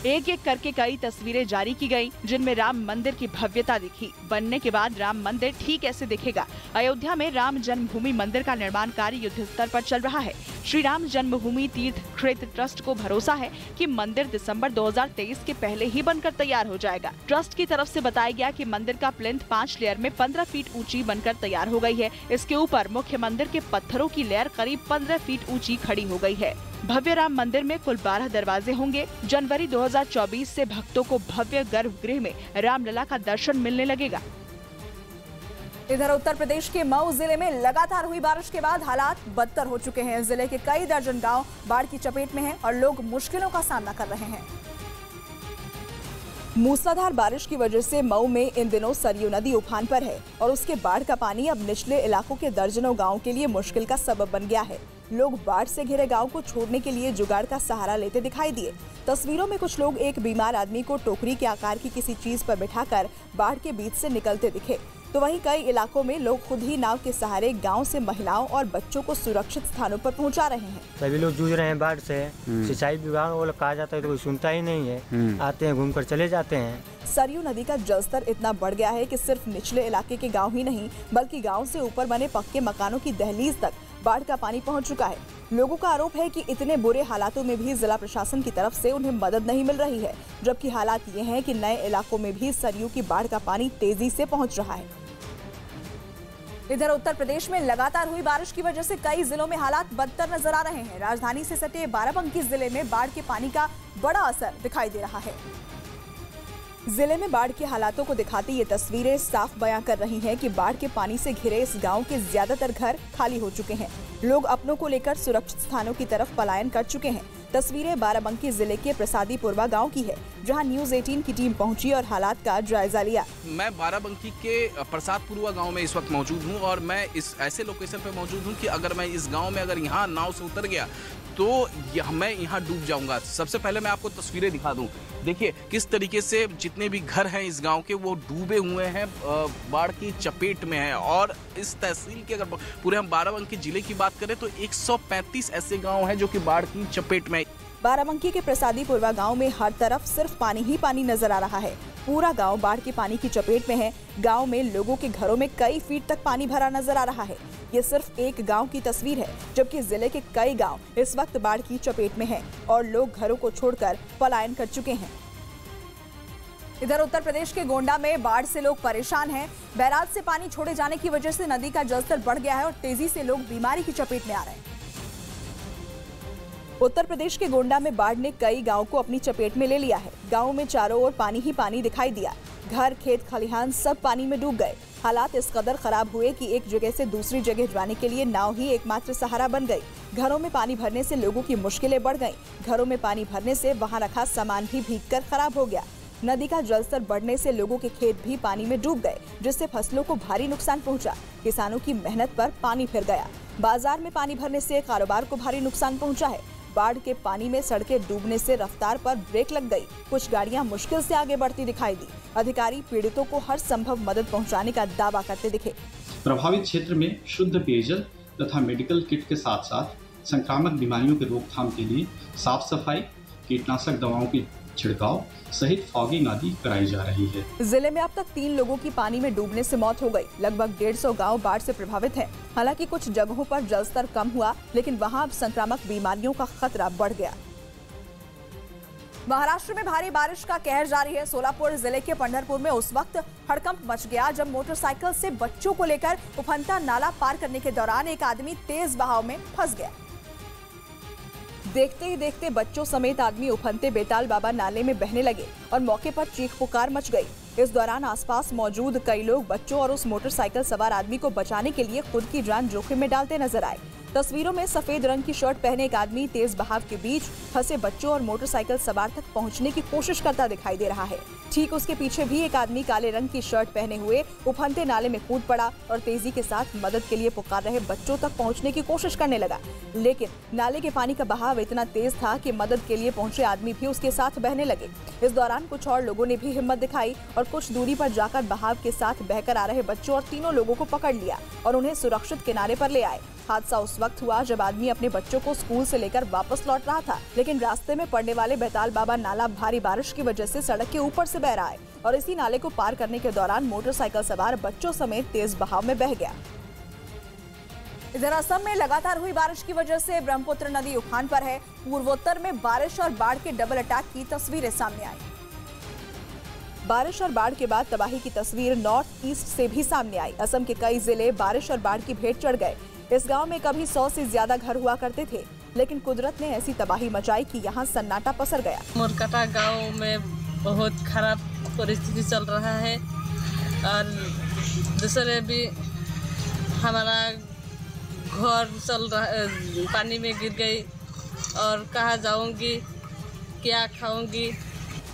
एक एक करके कई तस्वीरें जारी की गई, जिनमें राम मंदिर की भव्यता दिखी। बनने के बाद राम मंदिर ठीक ऐसे दिखेगा। अयोध्या में राम जन्मभूमि मंदिर का निर्माण कार्य युद्ध स्तर पर चल रहा है। श्री राम जन्मभूमि तीर्थ क्षेत्र ट्रस्ट को भरोसा है कि मंदिर दिसंबर 2023 के पहले ही बनकर तैयार हो जाएगा। ट्रस्ट की तरफ से बताया गया कि मंदिर का प्लिंथ 5 लेयर में 15 फीट ऊंची बनकर तैयार हो गई है। इसके ऊपर मुख्य मंदिर के पत्थरों की लेयर करीब 15 फीट ऊंची खड़ी हो गई है। भव्य राम मंदिर में कुल 12 दरवाजे होंगे। जनवरी 2024 से भक्तों को भव्य गर्भगृह में रामलला का दर्शन मिलने लगेगा। इधर उत्तर प्रदेश के मऊ जिले में लगातार हुई बारिश के बाद हालात बदतर हो चुके हैं। जिले के कई दर्जन गांव बाढ़ की चपेट में हैं और लोग मुश्किलों का सामना कर रहे हैं। मूसलाधार बारिश की वजह से मऊ में इन दिनों सरयू नदी उफान पर है और उसके बाढ़ का पानी अब निचले इलाकों के दर्जनों गांवों के लिए मुश्किल का सबब बन गया है। लोग बाढ़ से घिरे गांव को छोड़ने के लिए जुगाड़ का सहारा लेते दिखाई दिए। तस्वीरों में कुछ लोग एक बीमार आदमी को टोकरी के आकार की किसी चीज पर बिठाकर बाढ़ के बीच से निकलते दिखे, तो वहीं कई इलाकों में लोग खुद ही नाव के सहारे गांव से महिलाओं और बच्चों को सुरक्षित स्थानों पर पहुंचा रहे हैं। सभी लोग जूझ रहे हैं बाढ़ से। सिंचाई विभाग वो लोग कहा जाता है तो कोई सुनता ही नहीं है। आते हैं, घूमकर चले जाते हैं। सरयू नदी का जलस्तर इतना बढ़ गया है कि सिर्फ निचले इलाके के गांव ही नहीं, बल्कि गांव से ऊपर बने पक्के मकानों की दहलीज तक बाढ़ का पानी पहुंच चुका है। लोगों का आरोप है कि इतने बुरे हालातों में भी जिला प्रशासन की तरफ से उन्हें मदद नहीं मिल रही है, जबकि हालात ये हैं कि नए इलाकों में भी सरयू की बाढ़ का पानी तेजी से पहुंच रहा है। इधर उत्तर प्रदेश में लगातार हुई बारिश की वजह से कई जिलों में हालात बदतर नजर आ रहे हैं। राजधानी से सटे बाराबंकी जिले में बाढ़ के पानी का बड़ा असर दिखाई दे रहा है। जिले में बाढ़ के हालातों को दिखाती ये तस्वीरें साफ बयां कर रही हैं कि बाढ़ के पानी से घिरे इस गांव के ज्यादातर घर खाली हो चुके हैं। लोग अपनों को लेकर सुरक्षित स्थानों की तरफ पलायन कर चुके हैं। तस्वीरें बाराबंकी जिले के प्रसादीपुरवा गांव की है, जहां न्यूज 18 की टीम पहुंची और हालात का जायजा लिया। मैं बाराबंकी के प्रसादपुरवा गांव में इस वक्त मौजूद हूं और मैं इस ऐसे लोकेशन पे मौजूद हूं कि अगर मैं इस गांव में अगर यहाँ नाव से उतर गया तो मैं यहाँ डूब जाऊंगा। सबसे पहले मैं आपको तस्वीरें दिखा दूं। देखिए किस तरीके से जितने भी घर हैं इस गांव के वो डूबे हुए हैं, बाढ़ की चपेट में हैं। और इस तहसील के अगर पूरे हम बाराबंकी जिले की बात करें तो 135 ऐसे गांव हैं जो कि बाढ़ की चपेट में। बाराबंकी के प्रसादीपुरवा गांव में हर तरफ सिर्फ पानी ही पानी नजर आ रहा है। पूरा गांव बाढ़ के पानी की चपेट में है। गांव में लोगों के घरों में कई फीट तक पानी भरा नजर आ रहा है। ये सिर्फ एक गांव की तस्वीर है, जबकि जिले के कई गांव इस वक्त बाढ़ की चपेट में हैं और लोग घरों को छोड़कर पलायन कर चुके हैं। इधर उत्तर प्रदेश के गोंडा में बाढ़ से लोग परेशान हैं। बैराज से पानी छोड़े जाने की वजह से नदी का जलस्तर बढ़ गया है और तेजी से लोग बीमारी की चपेट में आ रहे हैं। उत्तर प्रदेश के गोंडा में बाढ़ ने कई गांवों को अपनी चपेट में ले लिया है। गांव में चारों ओर पानी ही पानी दिखाई दिया। घर, खेत, खलिहान सब पानी में डूब गए। हालात इस कदर खराब हुए कि एक जगह से दूसरी जगह जाने के लिए नाव ही एकमात्र सहारा बन गई। घरों में पानी भरने से लोगों की मुश्किलें बढ़ गईं। घरों में पानी भरने से वहां रखा सामान भी भीगकर खराब हो गया। नदी का जलस्तर बढ़ने से लोगों के खेत भी पानी में डूब गए, जिससे फसलों को भारी नुकसान पहुंचा। किसानों की मेहनत पर पानी फिर गया। बाजार में पानी भरने से कारोबार को भारी नुकसान पहुंचा है। बाढ़ के पानी में सड़कें डूबने से रफ्तार पर ब्रेक लग गई। कुछ गाड़ियां मुश्किल से आगे बढ़ती दिखाई दी। अधिकारी पीड़ितों को हर संभव मदद पहुंचाने का दावा करते दिखे। प्रभावित क्षेत्र में शुद्ध पेयजल तथा मेडिकल किट के साथ साथ संक्रामक बीमारियों के रोकथाम के लिए साफ सफाई, कीटनाशक दवाओं की छिड़काव सहित फॉगिंग आदि कराई जा रही है। जिले में अब तक 3 लोगों की पानी में डूबने से मौत हो गई। लगभग 150 गांव बाढ़ से प्रभावित हैं। हालांकि कुछ जगहों पर जलस्तर कम हुआ, लेकिन वहां अब संक्रामक बीमारियों का खतरा बढ़ गया। महाराष्ट्र में भारी बारिश का कहर जारी है। सोलापुर जिले के पंढरपुर में उस वक्त हड़कंप मच गया जब मोटरसाइकिल से बच्चों को लेकर उफनता नाला पार करने के दौरान एक आदमी तेज बहाव में फंस गया। देखते ही देखते बच्चों समेत आदमी उफनते बेताल बाबा नाले में बहने लगे और मौके पर चीख पुकार मच गई। इस दौरान आसपास मौजूद कई लोग बच्चों और उस मोटरसाइकिल सवार आदमी को बचाने के लिए खुद की जान जोखिम में डालते नजर आए। तस्वीरों में सफेद रंग की शर्ट पहने एक आदमी तेज बहाव के बीच फंसे बच्चों और मोटरसाइकिल सवार तक पहुंचने की कोशिश करता दिखाई दे रहा है। ठीक उसके पीछे भी एक आदमी काले रंग की शर्ट पहने हुए उफनते नाले में कूद पड़ा और तेजी के साथ मदद के लिए पुकार रहे बच्चों तक पहुंचने की कोशिश करने लगा। लेकिन नाले के पानी का बहाव इतना तेज था कि मदद के लिए पहुंचे आदमी भी उसके साथ बहने लगे। इस दौरान कुछ और लोगों ने भी हिम्मत दिखाई और कुछ दूरी पर जाकर बहाव के साथ बहकर आ रहे बच्चों और तीनों लोगों को पकड़ लिया और उन्हें सुरक्षित किनारे पर ले आए। हादसा उस वक्त हुआ जब आदमी अपने बच्चों को स्कूल से लेकर वापस लौट रहा था, लेकिन रास्ते में पड़ने वाले बेताल बाबा नाला भारी बारिश की वजह से सड़क के ऊपर से बह रहा है और इसी नाले को पार करने के दौरान मोटरसाइकिल सवार बच्चों समेत तेज बहाव में बह गया। इधर असम में लगातार हुई बारिश की वजह से ब्रह्मपुत्र नदी उफान पर है। पूर्वोत्तर में बारिश और बाढ़ के डबल अटैक की तस्वीरें सामने आई। बारिश और बाढ़ के बाद तबाही की तस्वीर नॉर्थ ईस्ट से भी सामने आई। असम के कई जिले बारिश और बाढ़ की भेंट चढ़ गए। इस गांव में कभी 100 से ज्यादा घर हुआ करते थे, लेकिन कुदरत ने ऐसी तबाही मचाई कि यहां सन्नाटा पसर गया। मोरकटा गांव में बहुत खराब परिस्थिति चल रहा है और दूसरे भी हमारा घर चल रहा पानी में गिर गई और कहाँ जाऊंगी, क्या खाऊंगी।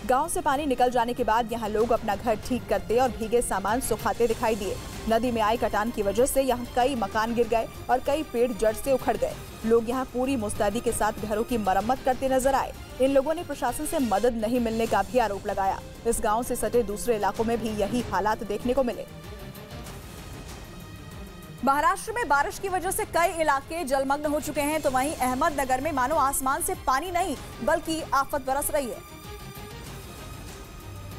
गांव से पानी निकल जाने के बाद यहां लोग अपना घर ठीक करते और भीगे सामान सुखाते दिखाई दिए। नदी में आई कटान की वजह से यहां कई मकान गिर गए और कई पेड़ जड़ से उखड़ गए। लोग यहां पूरी मुस्तैदी के साथ घरों की मरम्मत करते नजर आए। इन लोगों ने प्रशासन से मदद नहीं मिलने का भी आरोप लगाया। इस गाँव से सटे दूसरे इलाकों में भी यही हालात देखने को मिले। महाराष्ट्र में बारिश की वजह से कई इलाके जलमग्न हो चुके हैं, तो वहीं अहमदनगर में मानो आसमान से पानी नहीं बल्कि आफत बरस रही है।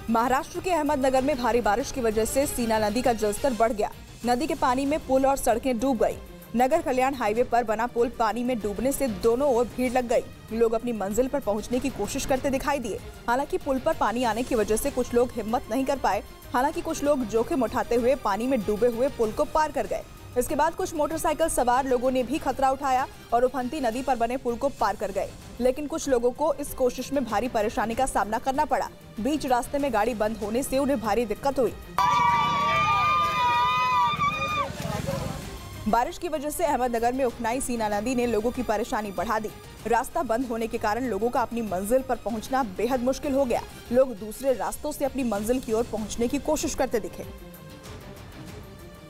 महाराष्ट्र के अहमदनगर में भारी बारिश की वजह से सीना नदी का जलस्तर बढ़ गया। नदी के पानी में पुल और सड़कें डूब गई। नगर कल्याण हाईवे पर बना पुल पानी में डूबने से दोनों ओर भीड़ लग गई। लोग अपनी मंजिल पर पहुंचने की कोशिश करते दिखाई दिए। हालांकि पुल पर पानी आने की वजह से कुछ लोग हिम्मत नहीं कर पाए। हालांकि कुछ लोग जोखिम उठाते हुए पानी में डूबे हुए पुल को पार कर गए। इसके बाद कुछ मोटरसाइकिल सवार लोगों ने भी खतरा उठाया और उफनती नदी पर बने पुल को पार कर गए, लेकिन कुछ लोगों को इस कोशिश में भारी परेशानी का सामना करना पड़ा। बीच रास्ते में गाड़ी बंद होने से उन्हें भारी दिक्कत हुई। बारिश की वजह से अहमदनगर में उफनाई सीना नदी ने लोगों की परेशानी बढ़ा दी। रास्ता बंद होने के कारण लोगों का अपनी मंजिल पर पहुंचना बेहद मुश्किल हो गया। लोग दूसरे रास्तों से अपनी मंजिल की ओर पहुंचने की कोशिश करते दिखे।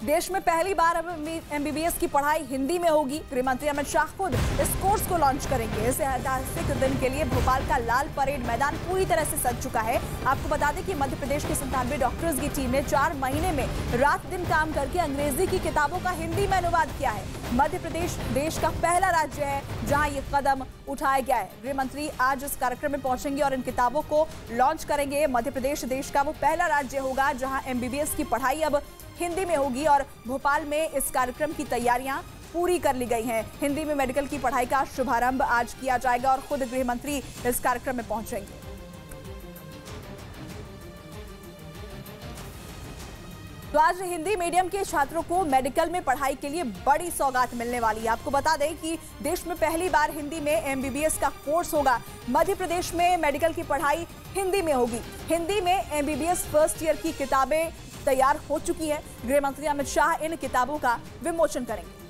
देश में पहली बार अब MBBS की पढ़ाई हिंदी में होगी। गृह मंत्री अमित शाह खुद इस कोर्स को लॉन्च करेंगे। इस ऐतिहासिक दिन के लिए भोपाल का लाल परेड मैदान पूरी तरह से सज चुका है। आपको बता दें कि मध्य प्रदेश के 97 डॉक्टर्स की टीम ने 4 महीने में रात दिन काम करके अंग्रेजी की किताबों का हिंदी में अनुवाद किया है। मध्य प्रदेश देश का पहला राज्य है जहां ये कदम उठाया गया है। गृह मंत्री आज इस कार्यक्रम में पहुंचेंगे और इन किताबों को लॉन्च करेंगे। मध्य प्रदेश देश का वो पहला राज्य होगा जहां MBBS की पढ़ाई अब हिंदी में होगी और भोपाल में इस कार्यक्रम की तैयारियां पूरी कर ली गई हैं। हिंदी में मेडिकल की पढ़ाई का शुभारंभ आज किया जाएगा और खुद गृह मंत्री इस कार्यक्रम में पहुंचेंगे। तो आज हिंदी मीडियम के छात्रों को मेडिकल में पढ़ाई के लिए बड़ी सौगात मिलने वाली है। आपको बता दें कि देश में पहली बार हिंदी में MBBS का कोर्स होगा। मध्य प्रदेश में मेडिकल की पढ़ाई हिंदी में होगी। हिंदी में MBBS फर्स्ट ईयर की किताबें तैयार हो चुकी है। गृह मंत्री अमित शाह इन किताबों का विमोचन करेंगे।